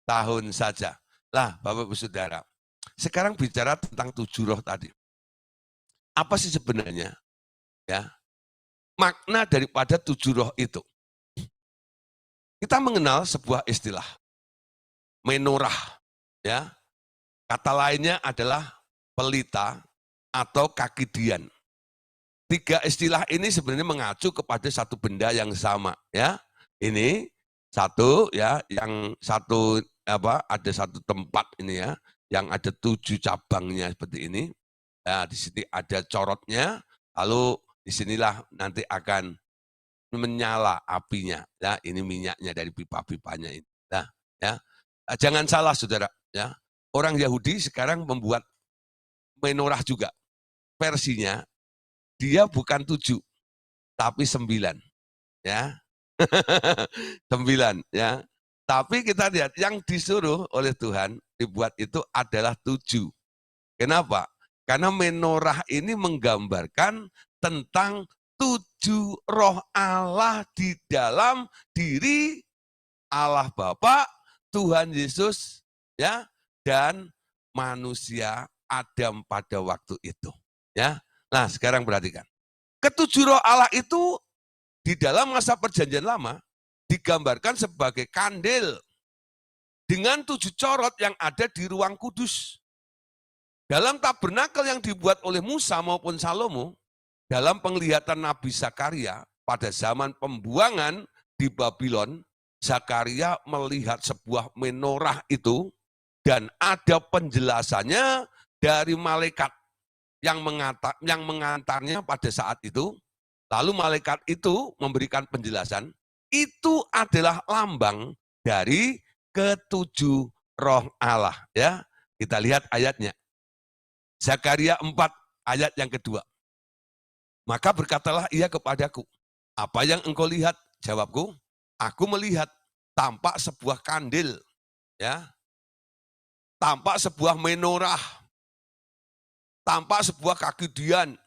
tahun saja. Lah, Bapak Ibu Saudara, sekarang bicara tentang 7 roh tadi. Apa sih sebenarnya? Ya, makna daripada 7 roh itu. Kita mengenal sebuah istilah, menorah. Ya, kata lainnya adalah pelita atau kaki dian. 3 istilah ini sebenarnya mengacu kepada satu benda yang sama. Ya, ini satu ya, yang satu ada satu tempat ini ya, yang ada 7 cabangnya seperti ini. Nah, di sini ada corotnya, lalu disinilah nanti akan menyala apinya. Ya, ini minyaknya dari pipa-pipanya ini. Nah, ya, jangan salah saudara. Ya, orang Yahudi sekarang membuat menorah juga. Versinya dia bukan 7, tapi 9. Ya, 9. Ya. Tapi kita lihat yang disuruh oleh Tuhan dibuat itu adalah 7. Kenapa? Karena menorah ini menggambarkan tentang 7 roh Allah di dalam diri Allah Bapa, Tuhan Yesus, ya, dan manusia Adam pada waktu itu. Ya, nah sekarang perhatikan. Ketujuh roh Allah itu di dalam masa perjanjian lama digambarkan sebagai kandil dengan 7 corot yang ada di ruang kudus. Dalam tabernakel yang dibuat oleh Musa maupun Salomo, dalam penglihatan Nabi Zakaria pada zaman pembuangan di Babylon, Zakaria melihat sebuah menorah itu dan ada penjelasannya dari malaikat yang mengantarnya pada saat itu. Lalu malaikat itu memberikan penjelasan, itu adalah lambang dari ketujuh roh Allah. Ya, kita lihat ayatnya. Zakaria 4 ayat yang kedua. Maka berkatalah ia kepadaku, apa yang engkau lihat? Jawabku, aku melihat tampak sebuah kandil, ya, tampak sebuah menorah, tampak sebuah kaki dian,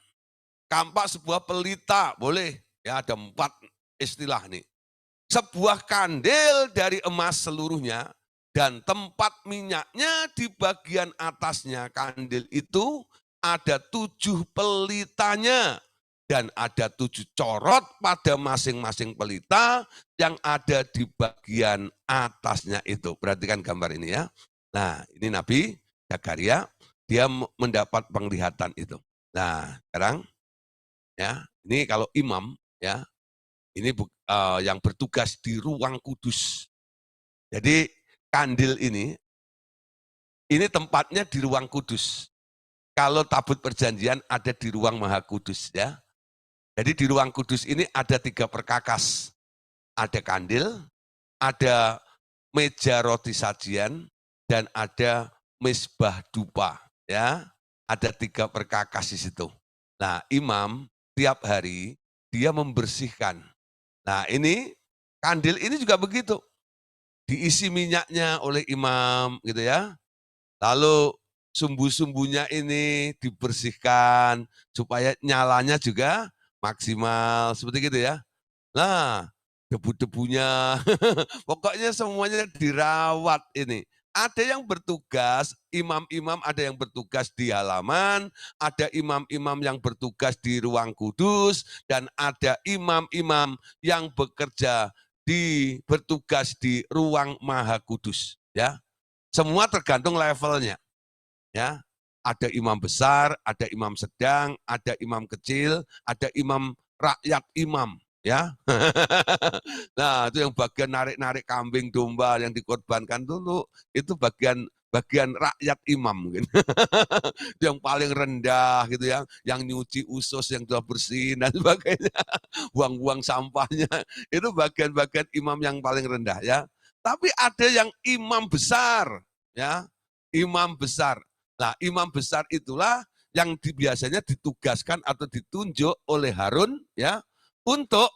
tampak sebuah pelita, boleh, ya ada 4 istilah nih. Sebuah kandil dari emas seluruhnya, dan tempat minyaknya di bagian atasnya kandil itu ada 7 pelitanya. Dan ada 7 corot pada masing-masing pelita yang ada di bagian atasnya itu. Perhatikan gambar ini ya. Nah, ini Nabi Zakaria, dia mendapat penglihatan itu. Nah, sekarang ya, Ini kalau imam, ya, ini yang bertugas di ruang kudus. Jadi kandil ini tempatnya di ruang kudus. Kalau tabut perjanjian ada di ruang maha kudus, ya. Jadi di ruang kudus ini ada 3 perkakas. Ada kandil, ada meja roti sajian, dan ada mezbah dupa, ya. Ada 3 perkakas di situ. Nah, imam tiap hari dia membersihkan. Nah, ini kandil ini juga begitu. Diisi minyaknya oleh imam gitu ya. Lalu sumbu-sumbunya ini dibersihkan supaya nyalanya juga maksimal seperti gitu ya. Nah, debu-debunya pokoknya semuanya dirawat ini. Ada yang bertugas, imam-imam ada yang bertugas di halaman, ada imam-imam yang bertugas di ruang kudus, dan ada imam-imam yang bertugas di ruang maha kudus. Ya, semua tergantung levelnya. Ya, ada imam besar, ada imam sedang, ada imam kecil, ada imam rakyat imam, ya. Nah, itu yang bagian narik-narik kambing domba yang dikorbankan dulu, itu bagian bagian rakyat imam mungkin. Itu yang paling rendah gitu ya, yang nyuci usus yang sudah bersih dan sebagainya, buang-buang sampahnya, itu bagian-bagian imam yang paling rendah ya. Tapi ada yang imam besar, ya, imam besar. Nah, imam besar itulah yang biasanya ditugaskan atau ditunjuk oleh Harun ya untuk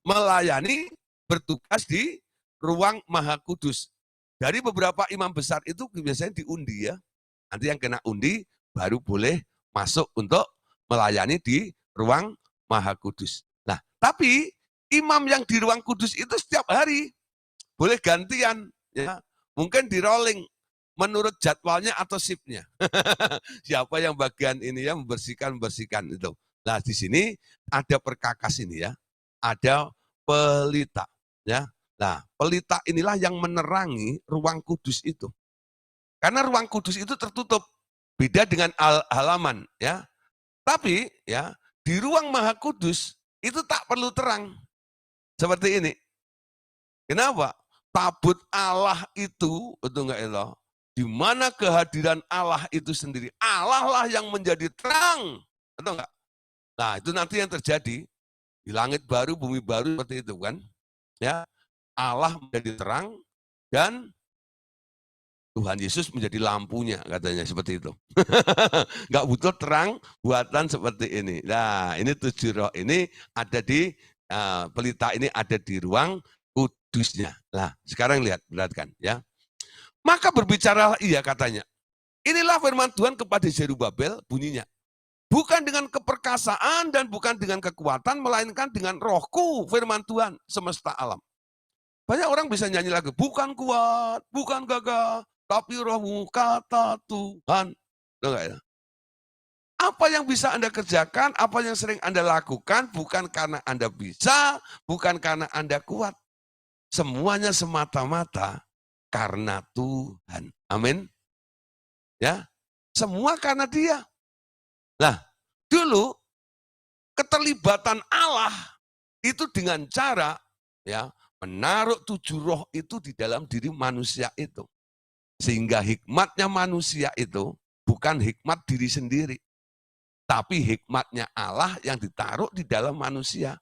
melayani bertugas di ruang maha kudus. Dari beberapa imam besar itu biasanya diundi ya. Nanti yang kena undi baru boleh masuk untuk melayani di ruang maha kudus. Nah, tapi imam yang di ruang kudus itu setiap hari boleh gantian ya. Mungkin di rolling menurut jadwalnya atau shiftnya. Siapa yang bagian ini ya membersihkan itu. Nah, di sini ada perkakas ini ya. Ada pelita ya. Nah, pelita inilah yang menerangi ruang kudus itu. Karena ruang kudus itu tertutup. Beda dengan halaman ya. Tapi ya, di ruang maha kudus itu tak perlu terang. Seperti ini. Kenapa? Tabut Allah itu, betul nggak Allah? Di mana kehadiran Allah itu sendiri. Allah lah yang menjadi terang. Betul nggak? Nah, itu nanti yang terjadi di langit baru, bumi baru seperti itu kan. Ya, Allah menjadi terang dan Tuhan Yesus menjadi lampunya katanya seperti itu. Nggak butuh terang buatan seperti ini. Nah, ini 7 roh ini ada di pelita ini ada di ruang kudusnya. Nah, sekarang lihat, perhatikan ya. Maka berbicaralah ia katanya. Inilah firman Tuhan kepada Zerubabel bunyinya. Bukan dengan keperkasaan dan bukan dengan kekuatan, melainkan dengan rohku firman Tuhan semesta alam. Banyak orang bisa nyanyi lagu, bukan kuat, bukan gagah, tapi rohmu kata Tuhan. Enggak ya? Apa yang bisa Anda kerjakan, apa yang sering Anda lakukan, bukan karena Anda bisa, bukan karena Anda kuat. Semuanya semata-mata karena Tuhan. Amin. Ya, semua karena Dia. Nah, dulu keterlibatan Allah itu dengan cara ya menaruh 7 roh itu di dalam diri manusia itu. Sehingga hikmatnya manusia itu bukan hikmat diri sendiri. Tapi hikmatnya Allah yang ditaruh di dalam manusia.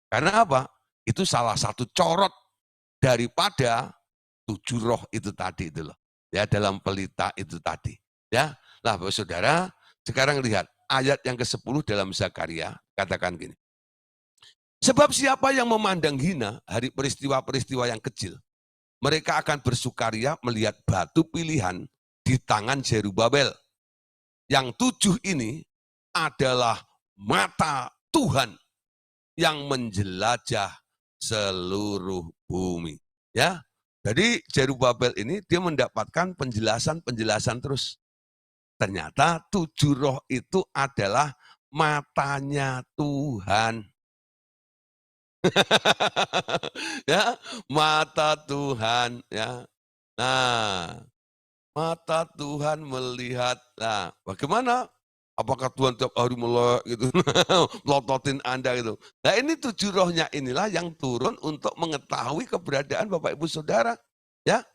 Karena apa? Itu salah satu corot daripada 7 roh itu tadi itu loh. Ya, dalam pelita itu tadi. Ya. Nah, Bapak Saudara, sekarang lihat ayat yang ke-10 dalam Zakaria katakan gini. Sebab siapa yang memandang hina hari peristiwa-peristiwa yang kecil, mereka akan bersukaria melihat batu pilihan di tangan Zerubabel. Yang 7 ini adalah mata Tuhan yang menjelajah seluruh bumi. Ya, jadi Zerubabel ini dia mendapatkan penjelasan terus. Ternyata 7 roh itu adalah matanya Tuhan. Ya, mata Tuhan ya. Nah, mata Tuhan melihat. Nah, bagaimana Apakah Tuhan tiap hari melek gitu, melototin Anda gitu. Nah ini 7 rohnya inilah yang turun untuk mengetahui keberadaan Bapak Ibu Saudara. Ya,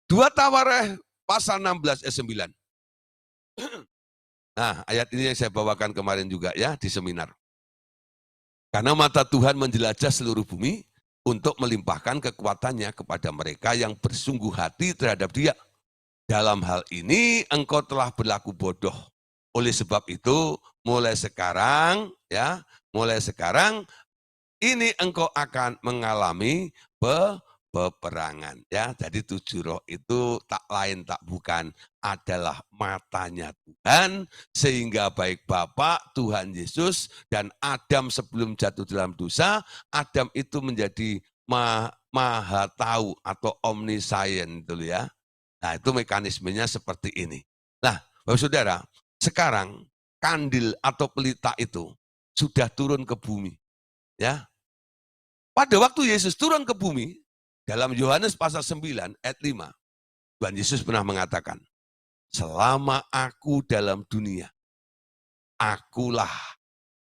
2 Tawarikh pasal 16 ayat 9. Nah ayat ini yang saya bawakan kemarin juga ya di seminar. Karena mata Tuhan menjelajah seluruh bumi untuk melimpahkan kekuatannya kepada mereka yang bersungguh hati terhadap Dia. Dalam hal ini engkau telah berlaku bodoh. Oleh sebab itu mulai sekarang ini engkau akan mengalami peperangan ya. Jadi 7 roh itu tak lain tak bukan adalah matanya Tuhan, sehingga baik Bapa, Tuhan Yesus dan Adam sebelum jatuh dalam dosa, Adam itu menjadi maha tahu atau omniscient itu ya. Nah, itu mekanismenya seperti ini. Nah, Bapak Saudara, sekarang kandil atau pelita itu sudah turun ke bumi ya. Pada waktu Yesus turun ke bumi, dalam Yohanes pasal 9 ayat 5, Tuhan Yesus pernah mengatakan, selama aku dalam dunia, akulah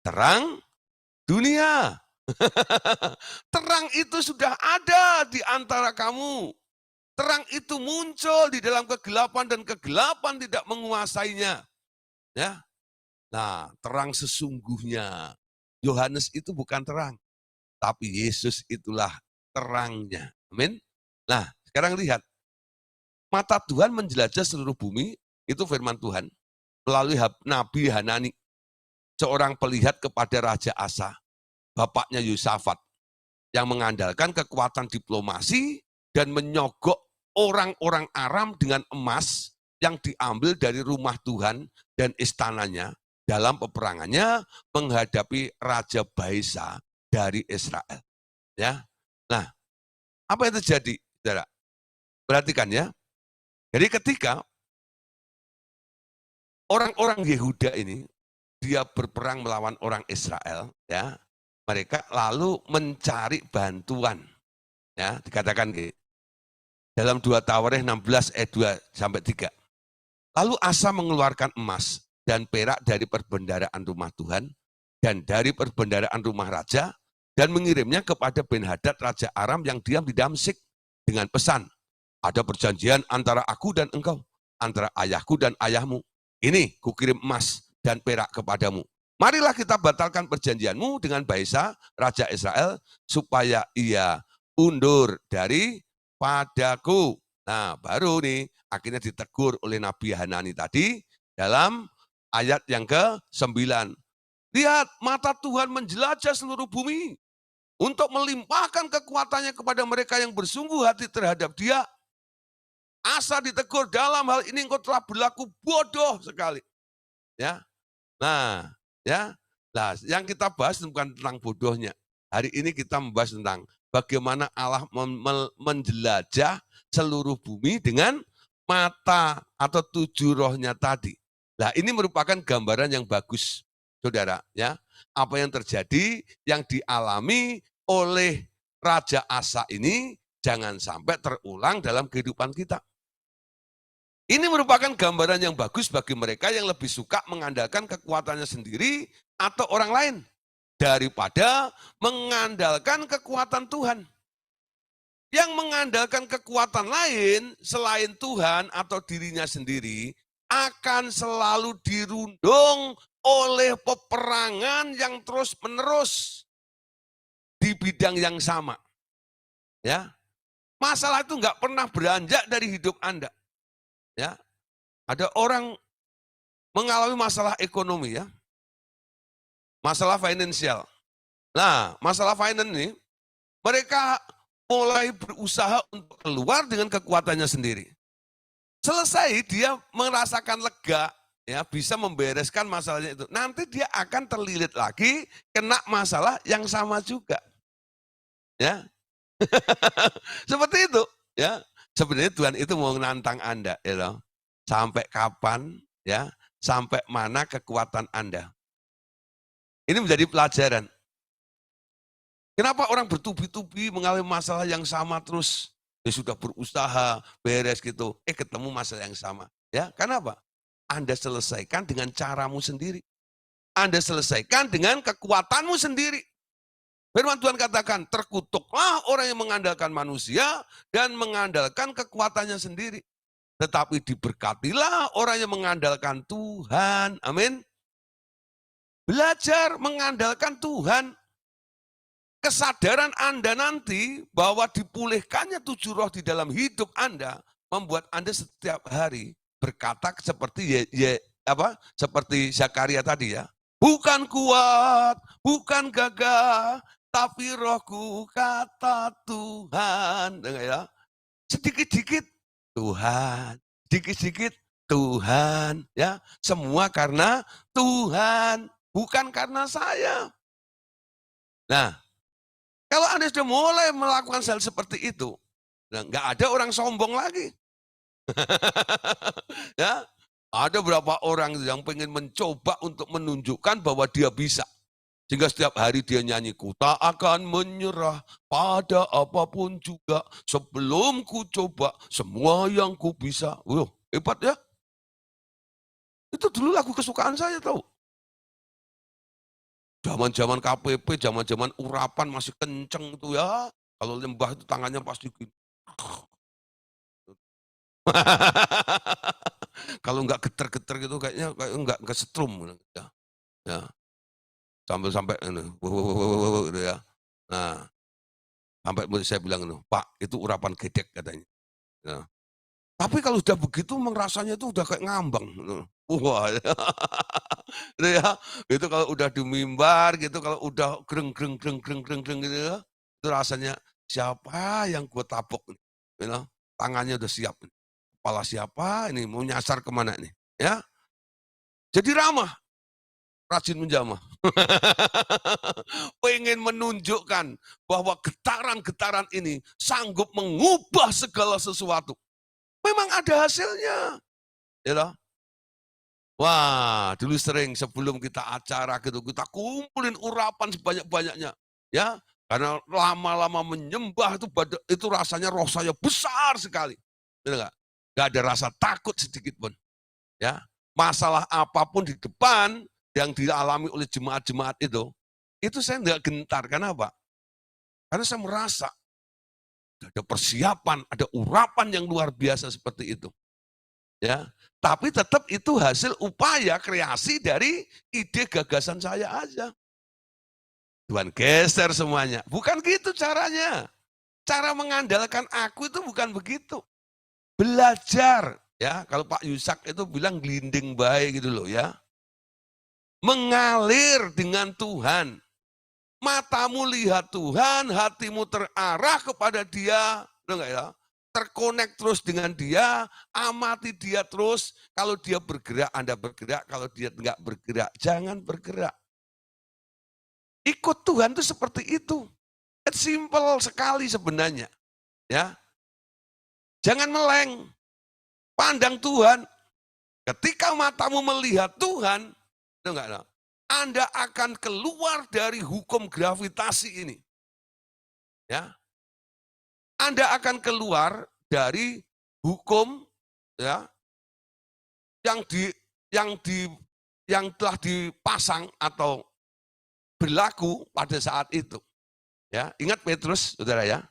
terang dunia. Terang itu sudah ada di antara kamu. Terang itu muncul di dalam kegelapan dan kegelapan tidak menguasainya. Ya. Nah, terang sesungguhnya. Yohanes itu bukan terang, tapi Yesus itulah terangnya. Amin. Nah, sekarang lihat. Mata Tuhan menjelajah seluruh bumi, itu firman Tuhan, melalui Nabi Hanani, seorang pelihat kepada Raja Asa, bapaknya Yosafat, yang mengandalkan kekuatan diplomasi dan menyogok orang-orang Aram dengan emas yang diambil dari rumah Tuhan dan istananya dalam peperangannya menghadapi Raja Baisa dari Israel. Ya, nah, apa yang terjadi, saudara? Perhatikan ya. Jadi ketika orang-orang Yehuda ini dia berperang melawan orang Israel, ya, mereka lalu mencari bantuan, ya, dikatakan gitu. Dalam 2 Tawarikh 16 ayat 2 sampai 3. Lalu Asa mengeluarkan emas dan perak dari perbendaharaan rumah Tuhan dan dari perbendaharaan rumah raja dan mengirimnya kepada Ben-Hadad Raja Aram yang diam di Damsik dengan pesan, ada perjanjian antara aku dan engkau, antara ayahku dan ayahmu. Ini kukirim emas dan perak kepadamu. Marilah kita batalkan perjanjianmu dengan Baisa, Raja Israel, supaya ia undur dari padaku. Nah, baru nih akhirnya ditegur oleh Nabi Hanani tadi dalam ayat yang ke-9. Lihat, mata Tuhan menjelajah seluruh bumi untuk melimpahkan kekuatannya kepada mereka yang bersungguh hati terhadap Dia. Asa ditegur, dalam hal ini engkau telah berlaku bodoh sekali. Ya. Nah, ya. Nah, yang kita bahas bukan tentang bodohnya. Hari ini kita membahas tentang bagaimana Allah menjelajah seluruh bumi dengan mata atau 7 rohnya tadi. Nah, ini merupakan gambaran yang bagus, saudara. Ya, apa yang terjadi, yang dialami oleh Raja Asa ini jangan sampai terulang dalam kehidupan kita. Ini merupakan gambaran yang bagus bagi mereka yang lebih suka mengandalkan kekuatannya sendiri atau orang lain daripada mengandalkan kekuatan Tuhan. Yang mengandalkan kekuatan lain selain Tuhan atau dirinya sendiri akan selalu dirundung oleh peperangan yang terus-menerus di bidang yang sama. Ya, masalah itu nggak pernah beranjak dari hidup Anda. Ya, ada orang mengalami masalah ekonomi ya, masalah finansial. Nah, masalah finance ini, mereka mulai berusaha untuk keluar dengan kekuatannya sendiri. Selesai dia merasakan lega, ya bisa membereskan masalahnya itu. Nanti dia akan terlilit lagi, kena masalah yang sama juga. Ya, seperti itu. Ya, sebenarnya Tuhan itu mau menantang Anda, ya, sampai kapan, ya, sampai mana kekuatan Anda. Ini menjadi pelajaran. Kenapa orang bertubi-tubi mengalami masalah yang sama terus? Dia sudah berusaha, beres gitu. Ketemu masalah yang sama. Ya, karena apa? Anda selesaikan dengan caramu sendiri. Anda selesaikan dengan kekuatanmu sendiri. Firman Tuhan katakan, terkutuklah orang yang mengandalkan manusia dan mengandalkan kekuatannya sendiri. Tetapi diberkatilah orang yang mengandalkan Tuhan. Amin. Belajar mengandalkan Tuhan. Kesadaran Anda nanti bahwa dipulihkannya 7 roh di dalam hidup Anda membuat Anda setiap hari berkata seperti seperti Zakaria tadi ya. Bukan kuat, bukan gagah, tapi rohku kata Tuhan. Dengar ya. Sedikit-sedikit Tuhan, sedikit-sedikit Tuhan, ya. Semua karena Tuhan, bukan karena saya. Nah, kalau Anda sudah mulai melakukan hal seperti itu, nggak ada orang sombong lagi. Ya, ada berapa orang yang pengen mencoba untuk menunjukkan bahwa dia bisa. Sehingga setiap hari dia nyanyi, ku tak akan menyerah pada apapun juga. Sebelum ku coba semua yang ku bisa. Wah, hebat ya. Itu dulu lagu kesukaan saya tahu. Zaman-zaman KPP, zaman-zaman urapan masih kenceng itu ya. Kalau lembah itu tangannya pasti gini. Kalau nggak geter-geter gitu kayaknya nggak kesetrum. Ya, ya. Sampai gitu ya. Nah, sampai saya bilang, Pak itu urapan gedek katanya. Nah, tapi kalau sudah begitu rasanya itu udah kayak ngambang. Wah, itu ya, itu kalau udah di mimbar gitu, kalau udah greng gitu ya, itu rasanya siapa yang gue tabok nih, you know, tangannya udah siap, kepala siapa ini mau nyasar kemana nih, ya. Jadi ramah, rajin menjamah. Pengen menunjukkan bahwa getaran-getaran ini sanggup mengubah segala sesuatu. Memang ada hasilnya, ya toh? Wah, dulu sering sebelum kita acara gitu, kita kumpulin urapan sebanyak-banyaknya. Ya, karena lama-lama menyembah itu rasanya roh saya besar sekali. Benar nggak? Nggak ada rasa takut sedikit pun. Ya, masalah apapun di depan yang dialami oleh jemaat-jemaat itu saya nggak gentar. Kenapa? Karena saya merasa ada persiapan, ada urapan yang luar biasa seperti itu. Ya, tapi tetap itu hasil upaya kreasi dari ide gagasan saya aja. Tuhan geser semuanya. Bukan gitu caranya. Cara mengandalkan aku itu bukan begitu. Belajar. Ya, kalau Pak Yusak itu bilang gelinding baik gitu loh ya. Mengalir dengan Tuhan. Matamu lihat Tuhan, hatimu terarah kepada Dia. Benar nggak ya? Terkonek terus dengan Dia, amati Dia terus. Kalau Dia bergerak, Anda bergerak. Kalau Dia enggak bergerak, jangan bergerak. Ikut Tuhan itu seperti itu. It's simple sekali sebenarnya. Ya, jangan meleng. Pandang Tuhan. Ketika matamu melihat Tuhan, enggak, Anda akan keluar dari hukum gravitasi ini. Ya, Anda akan keluar dari hukum ya yang telah dipasang atau berlaku pada saat itu. Ya, ingat Petrus, saudara ya.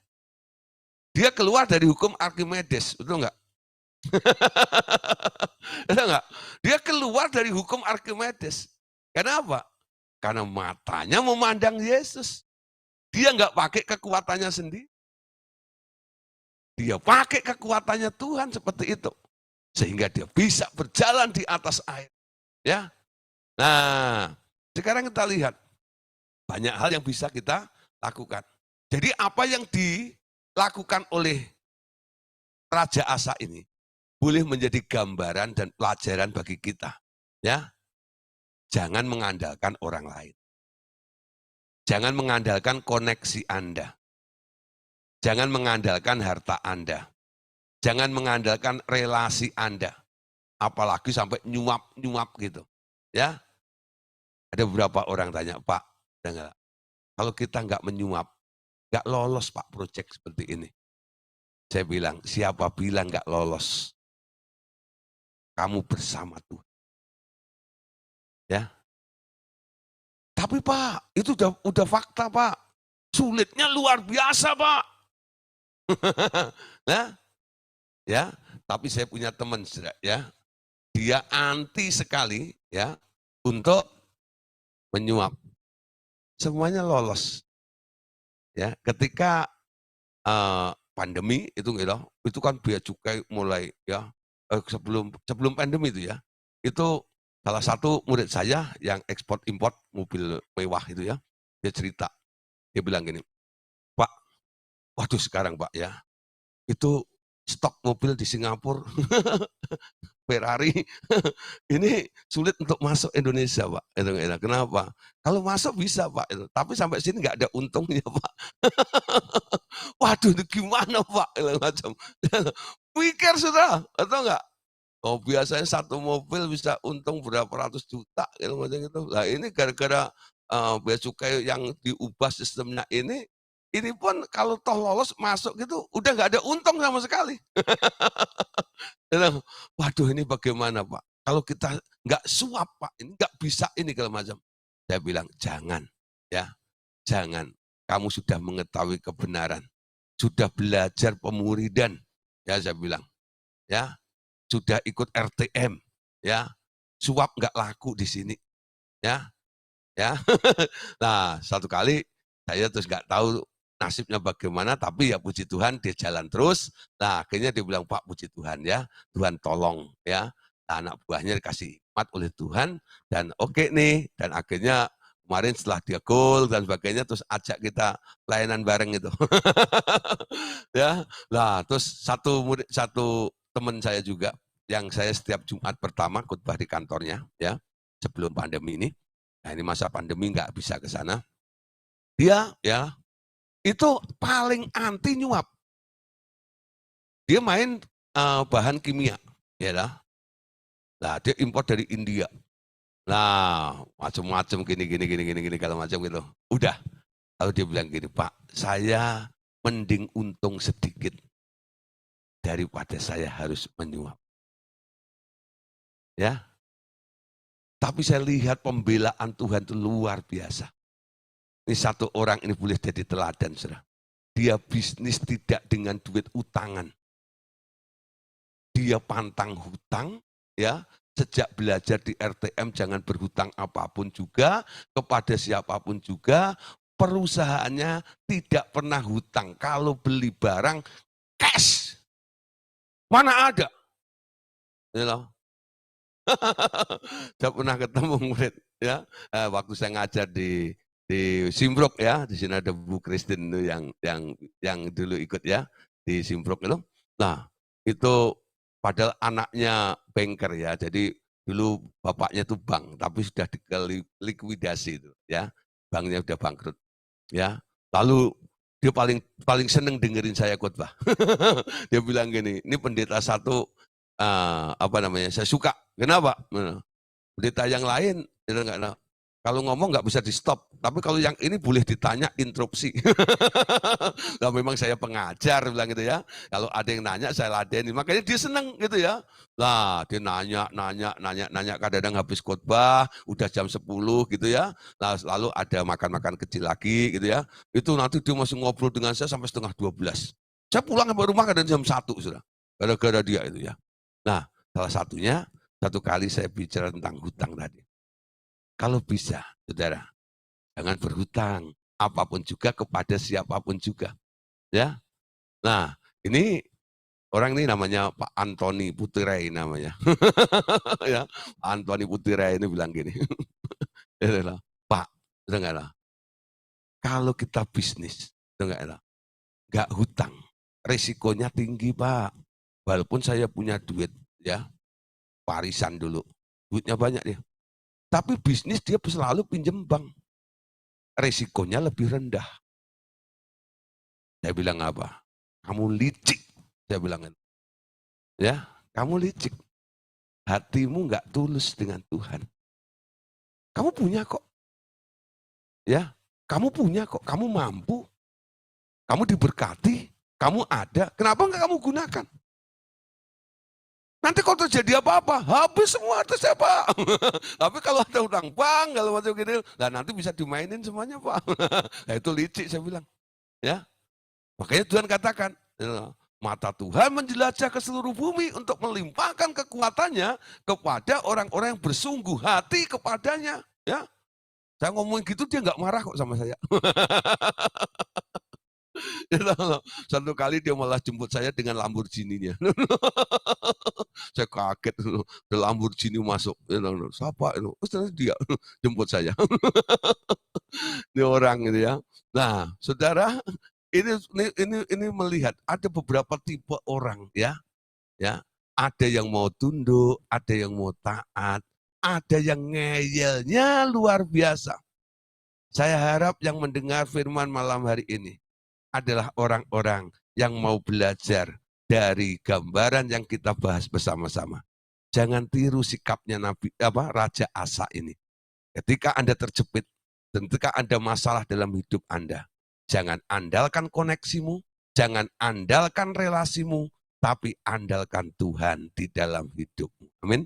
Dia keluar dari hukum Archimedes, betul enggak? Betul enggak? Dia keluar dari hukum Archimedes. Kenapa? Karena matanya memandang Yesus. Dia enggak pakai kekuatannya sendiri. Dia pakai kekuatannya Tuhan seperti itu. Sehingga dia bisa berjalan di atas air. Ya. Nah, sekarang kita lihat banyak hal yang bisa kita lakukan. Jadi apa yang dilakukan oleh Raja Asa ini boleh menjadi gambaran dan pelajaran bagi kita. Ya. Jangan mengandalkan orang lain. Jangan mengandalkan koneksi Anda. Jangan mengandalkan harta Anda. Jangan mengandalkan relasi Anda. Apalagi sampai nyuap-nyuap gitu. Ya. Ada beberapa orang tanya, Pak, kalau kita nggak menyuap, nggak lolos Pak proyek seperti ini. Saya bilang, siapa bilang nggak lolos? Kamu bersama Tuhan. Ya. Tapi Pak, itu udah fakta Pak. Sulitnya luar biasa Pak. Nah, ya, tapi saya punya teman ya, dia anti sekali ya untuk menyuap. Semuanya lolos. Ya, ketika pandemi itu kan bea cukai mulai ya sebelum sebelum pandemi itu ya. Itu salah satu murid saya yang ekspor import mobil mewah itu ya. Dia cerita, dia bilang gini, "Pak, waduh sekarang Pak ya, itu stok mobil di Singapura Ferrari ini sulit untuk masuk Indonesia Pak." Kenapa? Kalau masuk bisa Pak, tapi sampai sini nggak ada untungnya Pak. Waduh, ini gimana Pak? Macam mikir sudah, atau enggak? Oh biasanya satu mobil bisa untung berapa ratus juta, macam itu. Lah ini gara-gara bea cukai yang diubah sistemnya ini pun kalau toh lolos masuk gitu, udah nggak ada untung sama sekali. Waduh ini bagaimana Pak? Kalau kita nggak suap Pak, ini nggak bisa ini kalau macam. Saya bilang jangan, ya jangan. Kamu sudah mengetahui kebenaran, sudah belajar pemuridan, ya saya bilang, ya sudah ikut RTM, ya suap nggak laku di sini, ya ya. Nah satu kali saya terus nggak tahu nasibnya bagaimana, tapi ya puji Tuhan dia jalan terus. Nah akhirnya dia bilang Pak puji Tuhan ya, Tuhan tolong ya. Nah, anak buahnya dikasih hikmat oleh Tuhan dan oke nih, dan akhirnya kemarin setelah dia gol dan sebagainya terus ajak kita pelayanan bareng itu. Ya, lah terus satu teman saya juga yang saya setiap Jumat pertama khotbah di kantornya ya sebelum pandemi ini. Nah ini masa pandemi nggak bisa ke sana. Dia ya itu paling anti nyuap. Dia main bahan kimia, ya lah. Nah dia impor dari India. Nah macam-macam gini kalau macam gitu. Udah. Lalu dia bilang gini, Pak, saya mending untung sedikit daripada saya harus menyuap. Ya, tapi saya lihat pembelaan Tuhan itu luar biasa. Ini satu orang ini boleh jadi teladan, saudara. Dia bisnis tidak dengan duit utangan. Dia pantang hutang, ya. Sejak belajar di RTM jangan berhutang apapun juga, kepada siapapun juga, perusahaannya tidak pernah hutang. Kalau beli barang, cash. Mana ada? You know? Saya pernah ketemu murid, ya. Waktu saya ngajar di Simpruk ya, di sini ada Bu Kristin yang dulu ikut ya di Simpruk itu. Nah, itu padahal anaknya banker ya, jadi dulu bapaknya itu bank, tapi sudah dilikuidasi itu ya, banknya sudah bangkrut ya. Lalu dia paling paling seneng dengerin saya khotbah. Dia bilang gini, ini pendeta satu apa namanya, saya suka. Kenapa? Berita yang lain, kalau ngomong nggak bisa di stop, tapi kalau yang ini boleh ditanya interupsi. Nah, memang saya pengajar bilang gitu ya. Kalau ada yang nanya saya ladeni, makanya dia seneng gitu ya. Lah dia nanya, kadang-kadang habis khotbah, udah jam 10 gitu ya. Nah, lalu ada makan-makan kecil lagi gitu ya. Itu nanti dia masih ngobrol dengan saya sampai setengah 12. Saya pulang ke rumah kadang jam 1 sudah. Gara-gara dia itu ya. Nah, salah satunya satu kali saya bicara tentang hutang tadi. Kalau bisa, saudara, jangan berhutang apapun juga kepada siapapun juga. Ya, nah ini orang ini namanya Pak Antoni Putirai namanya. Ya, Antoni Putirai ini bilang gini, Pak, dengarlah, kalau kita bisnis, dengarlah, nggak hutang, resikonya tinggi Pak. Walaupun saya punya duit, ya, warisan dulu, duitnya banyak dia. Tapi bisnis dia selalu pinjem bank. Resikonya lebih rendah. Saya bilang apa? Kamu licik. Saya bilang, ya, kamu licik. Hatimu nggak tulus dengan Tuhan. Kamu punya kok. Ya, kamu punya kok. Kamu mampu. Kamu diberkati. Kamu ada. Kenapa nggak kamu gunakan? Nanti kalau terjadi apa-apa, habis semua atas ya Pak. Tapi kalau ada utang bank, kalau macam gini, nah nanti bisa dimainin semuanya Pak. Nah itu licik saya bilang. Ya, makanya Tuhan katakan, mata Tuhan menjelajah ke seluruh bumi untuk melimpahkan kekuatannya kepada orang-orang yang bersungguh hati kepadanya. Ya, saya ngomongin gitu dia nggak marah kok sama saya. Satu kali dia malah jemput saya dengan Lamborghini-nya. Saya kaget, ada Lamborghini masuk. Siapa itu? Terus dia jemput saya. Ini orang gitu ya. Nah, saudara, ini melihat ada beberapa tipe orang ya, ya. Ada yang mau tunduk, ada yang mau taat, ada yang ngeyelnya luar biasa. Saya harap yang mendengar firman malam hari ini adalah orang-orang yang mau belajar dari gambaran yang kita bahas bersama-sama. Jangan tiru sikapnya Raja Asa ini. Ketika Anda terjepit, ketika ada masalah dalam hidup Anda, jangan andalkan koneksimu, jangan andalkan relasimu, tapi andalkan Tuhan di dalam hidupmu. Amin.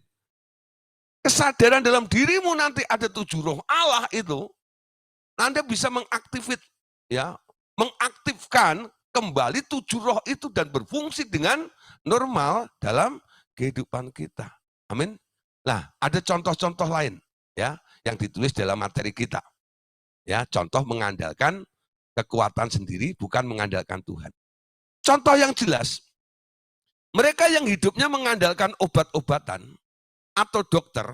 Kesadaran dalam dirimu nanti ada 7 roh Allah itu, Anda bisa mengaktifkan kembali 7 roh itu dan berfungsi dengan normal dalam kehidupan kita. Amin. Nah, ada contoh-contoh lain ya yang ditulis dalam materi kita. Ya, contoh mengandalkan kekuatan sendiri bukan mengandalkan Tuhan. Contoh yang jelas, mereka yang hidupnya mengandalkan obat-obatan atau dokter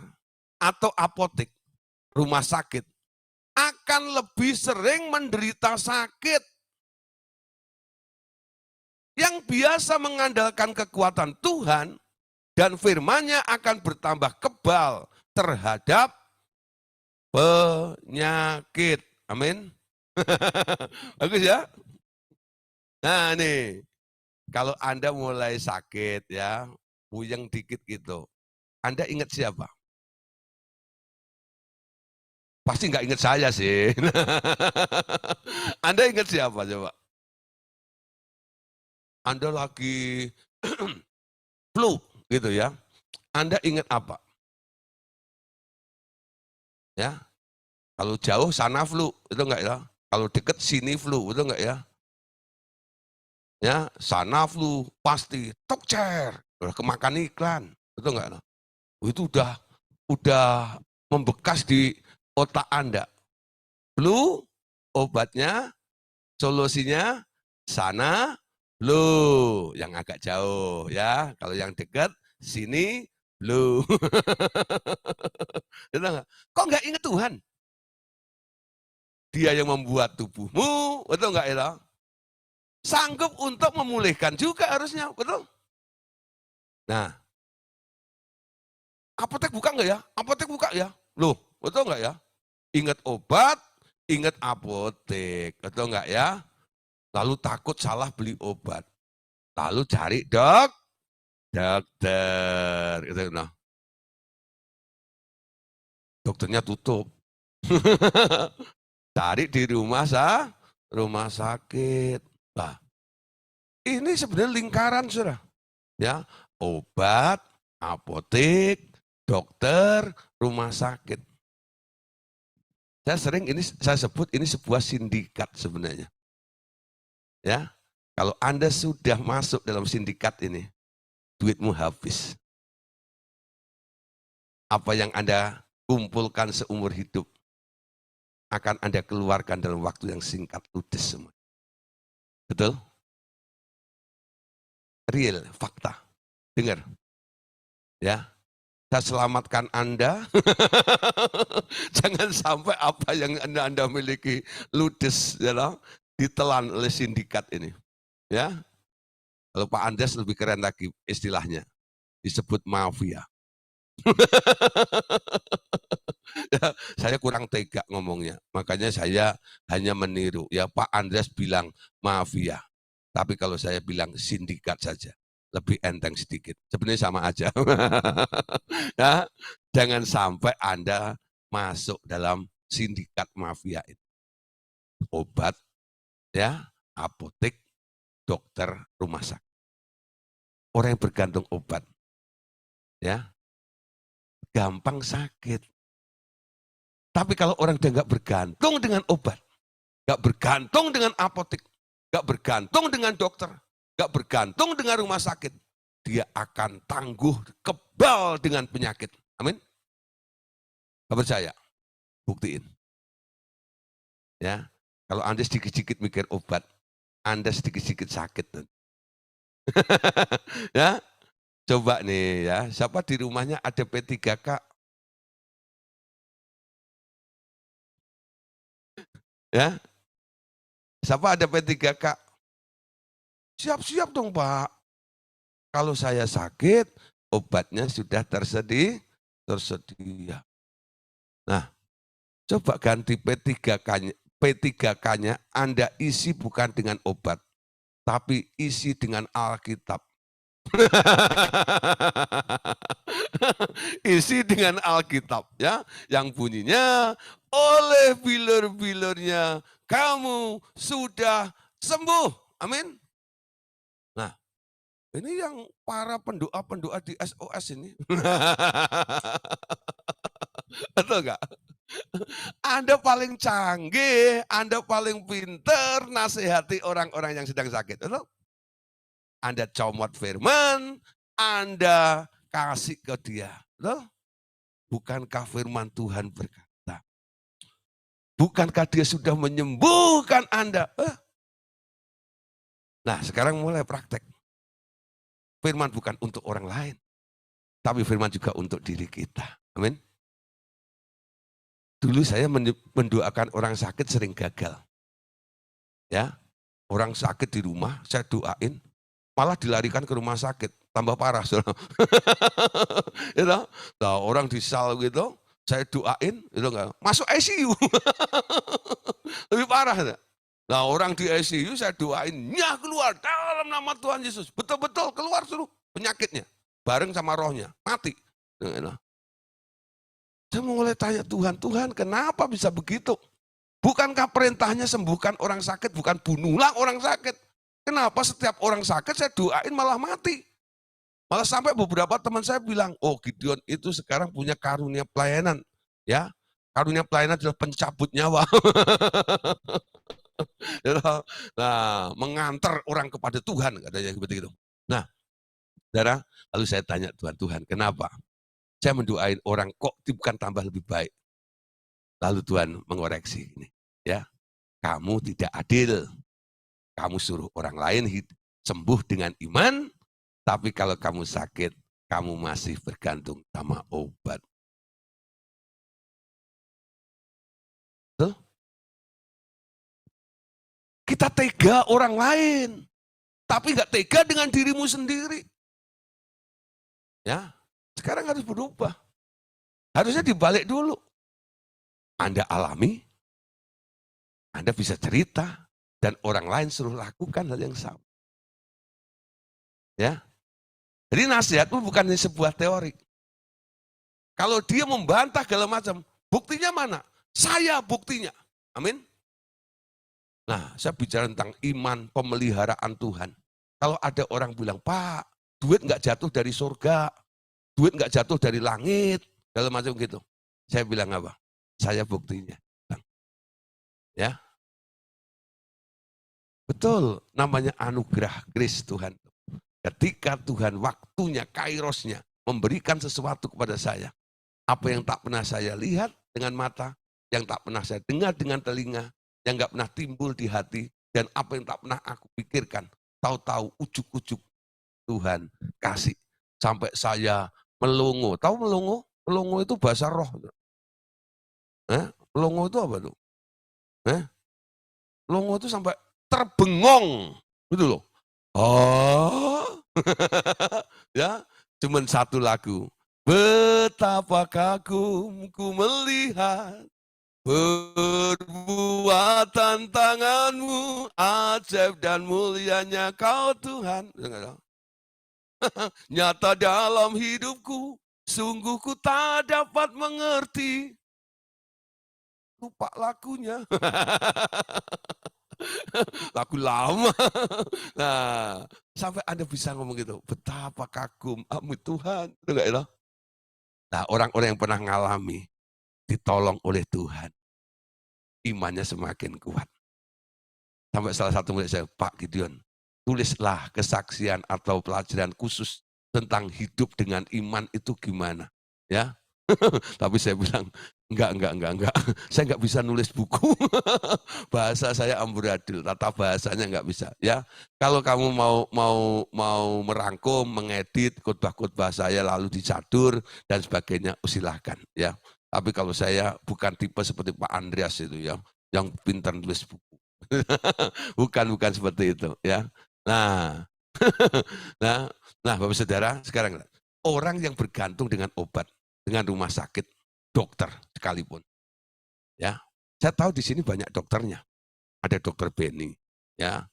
atau apotek, rumah sakit akan lebih sering menderita sakit. Yang biasa mengandalkan kekuatan Tuhan dan firman-Nya akan bertambah kebal terhadap penyakit. Amin. Bagus ya. Nah nih, kalau Anda mulai sakit ya, puyeng dikit gitu, Anda ingat siapa? Pasti nggak ingat saya sih. Anda ingat siapa coba? Anda lagi flu gitu ya. Anda ingat apa? Ya, kalau jauh sana flu, itu enggak ya? Kalau deket sini flu, itu enggak ya? Ya, sana flu pasti tokcer, udah kemakan iklan, itu enggak? Itu udah membekas di otak Anda. Flu, obatnya, solusinya sana, flu, yang agak jauh ya. Kalau yang dekat sini flu. Kok enggak ingat Tuhan? Dia yang membuat tubuhmu, betul enggak ya? Sanggup untuk memulihkan juga harusnya, betul? Nah, apotek buka enggak ya? Apotek buka ya? Loh, betul enggak ya? Ingat obat, ingat apotek, betul enggak ya? Lalu takut salah beli obat. Lalu cari dokter. Gitu. Nah, dokternya tutup. Cari di rumah sakit. Nah, ini sebenarnya lingkaran sudah. Ya, obat, apotek, dokter, rumah sakit. Saya sebut ini sebuah sindikat sebenarnya. Ya, kalau Anda sudah masuk dalam sindikat ini, duitmu habis. Apa yang Anda kumpulkan seumur hidup akan Anda keluarkan dalam waktu yang singkat, ludes semua. Betul? Real, fakta. Dengar. Ya, saya selamatkan Anda. Jangan sampai apa yang Anda miliki ludes ya, ditelan oleh sindikat ini. Ya, kalau Pak Andes lebih keren lagi istilahnya, disebut mafia. Ya, saya kurang tega ngomongnya, makanya saya hanya meniru. Ya Pak Andreas bilang mafia, tapi kalau saya bilang sindikat saja, lebih enteng sedikit. Sebenarnya sama aja. Ya, jangan sampai Anda masuk dalam sindikat mafia itu. Obat, ya, apotek, dokter, rumah sakit. Orang yang bergantung obat, Ya, gampang sakit. Tapi kalau orang udah nggak bergantung dengan obat, nggak bergantung dengan apotek, nggak bergantung dengan dokter, nggak bergantung dengan rumah sakit, dia akan tangguh, kebal dengan penyakit. Amin. Gak percaya? Buktiin. Ya, kalau Anda sedikit-sedikit mikir obat, Anda sedikit-sedikit sakit. Ya, coba nih ya, siapa di rumahnya ada P3K? Ya, siapa ada P3K? Siap-siap dong Pak. Kalau saya sakit, obatnya sudah tersedia. Nah, coba ganti P3K-nya, P3K-nya Anda isi bukan dengan obat, tapi isi dengan Alkitab. Isi dengan Alkitab ya, yang bunyinya oleh bilur-bilurnya kamu sudah sembuh. Amin. Nah, ini yang para pendoa-pendoa di SOS ini. Betul enggak? Anda paling canggih, Anda paling pinter nasihati orang-orang yang sedang sakit. Betul? Anda comot firman, Anda kasih ke dia. Betul? Bukankah firman Tuhan berkata, bukankah dia sudah menyembuhkan Anda? Nah sekarang mulai praktek. Firman bukan untuk orang lain, tapi firman juga untuk diri kita. Amin. Dulu saya mendoakan orang sakit sering gagal. Ya, orang sakit di rumah, saya doain, malah dilarikan ke rumah sakit, tambah parah. You know? Nah, orang di sal gitu, saya doain, itu enggak masuk ICU. Lebih parah. Nah, orang di ICU saya doain, ya keluar dalam nama Tuhan Yesus. Betul-betul keluar suruh penyakitnya, bareng sama rohnya, mati. You know? Saya mulai tanya Tuhan, Tuhan kenapa bisa begitu? Bukankah perintahnya sembuhkan orang sakit, bukan bunuhlah orang sakit? Kenapa setiap orang sakit saya doain malah mati? Malah sampai beberapa teman saya bilang, oh Gideon itu sekarang punya karunia pelayanan. Ya, karunia pelayanan adalah pencabut nyawa. Nah, mengantar orang kepada Tuhan, katanya seperti itu. Nah, saudara, lalu saya tanya Tuhan, Tuhan kenapa? Saya mendoain orang kok bukan tambah lebih baik. Lalu Tuhan mengoreksi ini, ya, kamu tidak adil. Kamu suruh orang lain sembuh dengan iman, tapi kalau kamu sakit, kamu masih bergantung sama obat. Tuh. Kita tega orang lain, tapi nggak tega dengan dirimu sendiri. Ya, sekarang harus berubah. Harusnya dibalik dulu. Anda alami, Anda bisa cerita, dan orang lain suruh lakukan hal yang sama. Ya, jadi nasihatmu bukan sebuah teori. Kalau dia membantah segala macam, buktinya mana? Saya buktinya. Amin. Nah, saya bicara tentang iman, pemeliharaan Tuhan. Kalau ada orang bilang, Pak, duit nggak jatuh dari surga, duit nggak jatuh dari langit, segala macam gitu. Saya bilang apa? Saya buktinya. Ya, betul, namanya anugerah grace Tuhan. Ketika Tuhan waktunya, kairosnya, memberikan sesuatu kepada saya, apa yang tak pernah saya lihat dengan mata, yang tak pernah saya dengar dengan telinga, yang nggak pernah timbul di hati, dan apa yang tak pernah aku pikirkan, tahu-tahu ujuk-ujuk Tuhan kasih. Sampai saya melongo. Tahu melongo? Melongo itu bahasa roh. Melongo itu apa tuh? Melongo itu sampai terbengong. Gitu loh. Oh, ya, cuman satu lagu. Betapa kagumku melihat perbuatan tanganmu, ajaib dan mulianya kau Tuhan. Nyata dalam hidupku, sungguh ku tak dapat mengerti. Lupa lagunya. Lagu lama. Nah, sampai Anda bisa ngomong gitu, betapa kagum, Tuhan. Itu enggak ya? Nah, orang-orang yang pernah ngalami, ditolong oleh Tuhan, imannya semakin kuat. Sampai salah satu murid saya, Pak Gideon, tulislah kesaksian atau pelajaran khusus tentang hidup dengan iman itu gimana. Ya, tapi saya bilang, enggak. Saya enggak bisa nulis buku. Bahasa saya amburadul, tata bahasanya enggak bisa. Ya, kalau kamu mau merangkum, mengedit khotbah-khotbah saya lalu dicatur dan sebagainya, silahkan. Ya, tapi kalau saya bukan tipe seperti Pak Andreas itu ya, yang pintar nulis buku. bukan seperti itu. Ya, nah, nah, Bapak Saudara, sekarang orang yang bergantung dengan obat, dengan rumah sakit, dokter sekalipun. Ya, saya tahu di sini banyak dokternya. Ada dokter Benny, ya,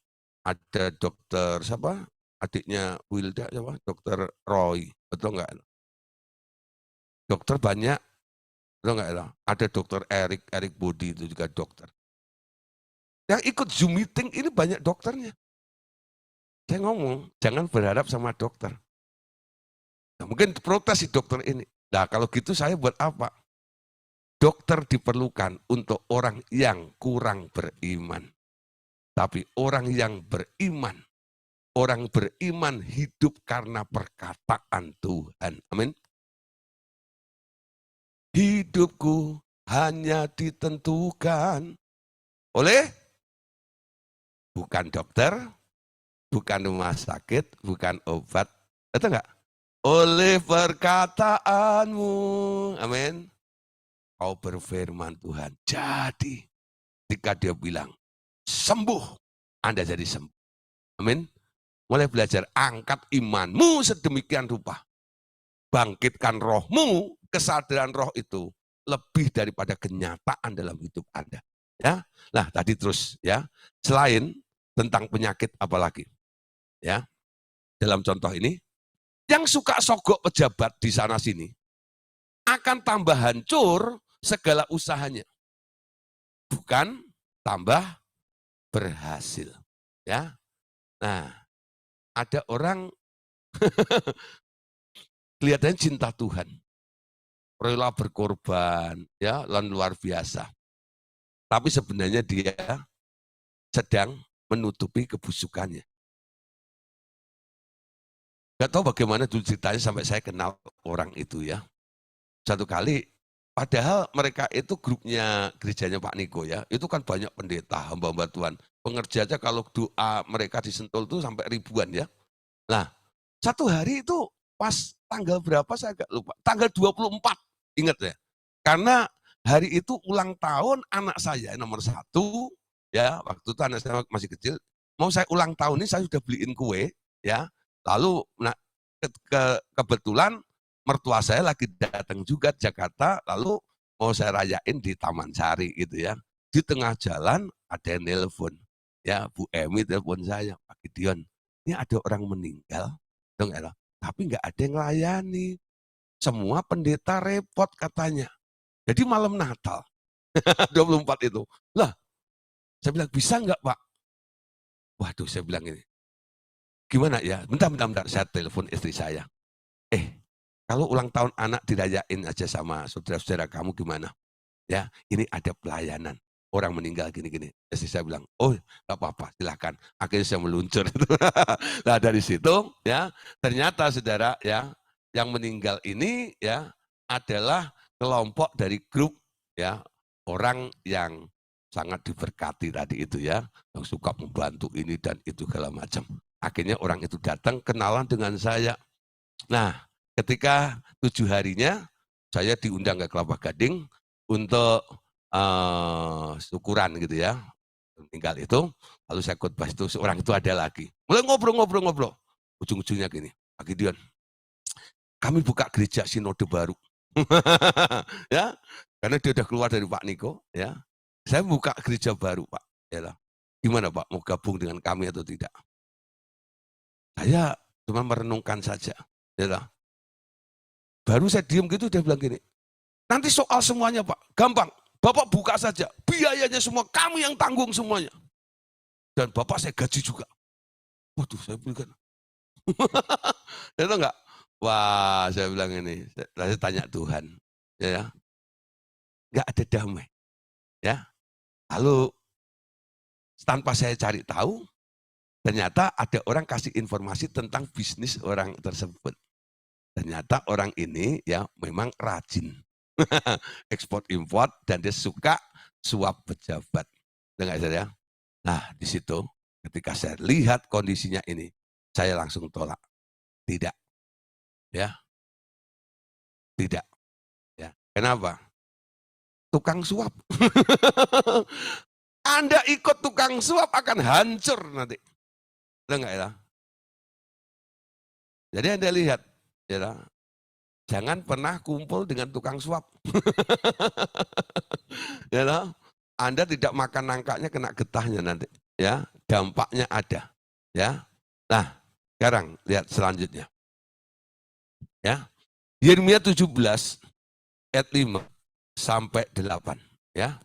ada dokter siapa? Adiknya Wilda siapa? Dokter Roy, betul enggak? Dokter banyak, betul enggak? Ada dokter Erik Bodi itu juga dokter. Yang ikut Zoom meeting ini banyak dokternya. Saya ngomong, jangan berharap sama dokter. Nah, mungkin protes si dokter ini. Nah, kalau gitu saya buat apa? Dokter diperlukan untuk orang yang kurang beriman. Tapi orang yang beriman, orang beriman hidup karena perkataan Tuhan. Amin. Hidupku hanya ditentukan oleh bukan dokter, bukan rumah sakit, bukan obat. Itu enggak? Oleh perkataanmu. Amin. Kau berfirman Tuhan. Jadi ketika dia bilang sembuh, Anda jadi sembuh. Amin. Mulai belajar angkat imanmu sedemikian rupa. Bangkitkan rohmu, kesadaran roh itu lebih daripada kenyataan dalam hidup Anda. Ya, nah tadi terus ya. Selain tentang penyakit apalagi, ya. Dalam contoh ini, yang suka sogok pejabat di sana sini akan tambah hancur segala usahanya, bukan tambah berhasil. Ya, nah ada orang kelihatannya cinta Tuhan, rela berkorban, ya, dan luar biasa. Tapi sebenarnya dia sedang menutupi kebusukannya. Gak tahu bagaimana dulu ceritanya sampai saya kenal orang itu ya. Satu kali, padahal mereka itu grupnya gerejanya Pak Niko ya, itu kan banyak pendeta, hamba-hamba Tuhan. Pengerja aja kalau doa mereka disentul itu sampai ribuan ya. Nah, satu hari itu pas tanggal berapa saya agak lupa, tanggal 24, ingat ya. Karena hari itu ulang tahun anak saya nomor 1, ya waktu itu anak saya masih kecil, mau saya ulang tahun ini saya sudah beliin kue, ya. Lalu nah, kebetulan mertua saya lagi datang juga ke Jakarta, lalu mau saya rayain di Taman Sari gitu ya. Di tengah jalan ada yang nelpon, ya Bu Emi telepon saya, Pak Gideon, ini ada orang meninggal, tapi nggak ada yang layani. Semua pendeta repot katanya. Jadi malam Natal, 24 itu. Lah, saya bilang, bisa nggak Pak? Waduh, saya bilang ini, gimana ya? Bentar, saya telepon istri saya. Kalau ulang tahun anak dirayain aja sama saudara-saudara kamu gimana? Ya, ini ada pelayanan. Orang meninggal gini-gini. Istri saya bilang, oh nggak apa-apa, silahkan. Akhirnya saya meluncur. Nah dari situ ya, ternyata saudara ya, yang meninggal ini ya adalah kelompok dari grup ya orang yang sangat diberkati tadi itu ya, yang suka membantu ini dan itu segala macam. Akhirnya orang itu datang kenalan dengan saya. Nah, ketika 7 harinya saya diundang ke Kelapa Gading untuk syukuran gitu ya, meninggal itu, lalu saya khotbah itu, seorang itu ada lagi. Mulai ngobrol, ujung-ujungnya gini, Pak Gideon, kami buka gereja sinode baru. Ya, karena dia udah keluar dari Pak Niko, ya. Saya buka gereja baru, Pak. Ya, gimana Pak, mau gabung dengan kami atau tidak? Saya cuma merenungkan saja. Ya, baru saya diem gitu, dia bilang gini, nanti soal semuanya Pak, gampang. Bapak buka saja, biayanya semua kami yang tanggung semuanya. dan Bapak saya gaji juga. Waduh, saya bilang, itu enggak? Wah, saya bilang ini, saya tanya Tuhan, ya, enggak ada damai, ya. Lalu tanpa saya cari tahu, ternyata ada orang kasih informasi tentang bisnis orang tersebut. Ternyata orang ini ya memang rajin ekspor impor dan dia suka suap pejabat. Dengar saya? Nah, di situ ketika saya lihat kondisinya ini, saya langsung tolak. Tidak, ya, tidak, ya. Kenapa? Tukang suap. Anda ikut tukang suap akan hancur nanti. Dengar ya? Jadi Anda lihat, ya, jangan pernah kumpul dengan tukang suap. Ya, Anda tidak makan nangkanya kena getahnya nanti. Ya, dampaknya ada. Ya, nah sekarang lihat selanjutnya. Ya, Yeremia 17 ayat 5 sampai 8. Ya,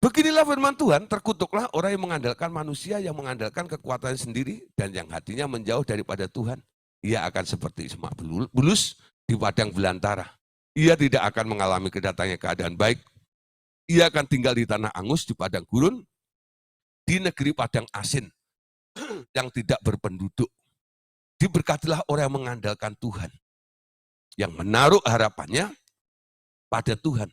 beginilah firman Tuhan, terkutuklah orang yang mengandalkan manusia, yang mengandalkan kekuatannya sendiri, dan yang hatinya menjauh daripada Tuhan. Ia akan seperti semak bulus di padang belantara. Ia tidak akan mengalami kedatangannya keadaan baik. Ia akan tinggal di tanah angus, di padang gurun, di negeri padang asin yang tidak berpenduduk. Diberkatilah orang yang mengandalkan Tuhan, yang menaruh harapannya pada Tuhan.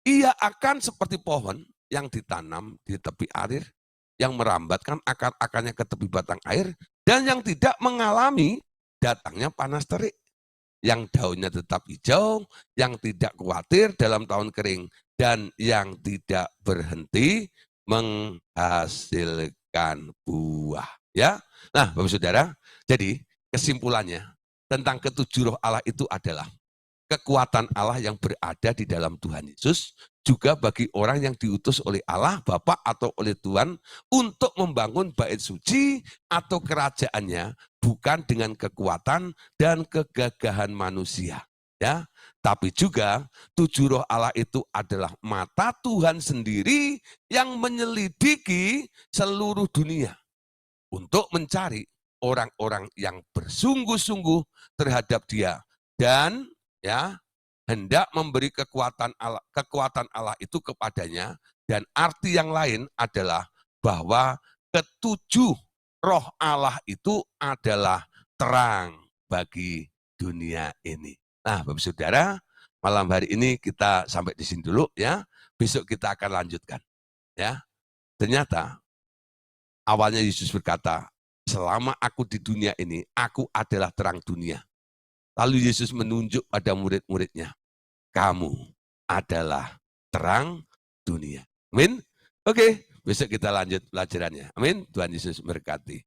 Ia akan seperti pohon yang ditanam di tepi air, yang merambatkan akar-akarnya ke tepi batang air, dan yang tidak mengalami datangnya panas terik, yang daunnya tetap hijau, yang tidak khawatir dalam tahun kering, dan yang tidak berhenti menghasilkan buah. Ya, nah, Bapak Saudara, jadi kesimpulannya tentang ketujuh roh Allah itu adalah kekuatan Allah yang berada di dalam Tuhan Yesus, juga bagi orang yang diutus oleh Allah Bapa atau oleh Tuhan untuk membangun bait suci atau kerajaannya, bukan dengan kekuatan dan kegagahan manusia. Ya, tapi juga tujuh roh Allah itu adalah mata Tuhan sendiri yang menyelidiki seluruh dunia untuk mencari orang-orang yang bersungguh-sungguh terhadap Dia, dan ya hendak memberi kekuatan Allah itu kepadanya. Dan arti yang lain adalah bahwa ketujuh roh Allah itu adalah terang bagi dunia ini. Nah, Bapak Saudara, malam hari ini kita sampai di sini dulu ya. Besok kita akan lanjutkan. Ya, ternyata awalnya Yesus berkata, selama aku di dunia ini, aku adalah terang dunia. Lalu Yesus menunjuk pada murid-muridnya, kamu adalah terang dunia. Amin. Oke, besok kita lanjut pelajarannya. Amin. Tuhan Yesus memberkati.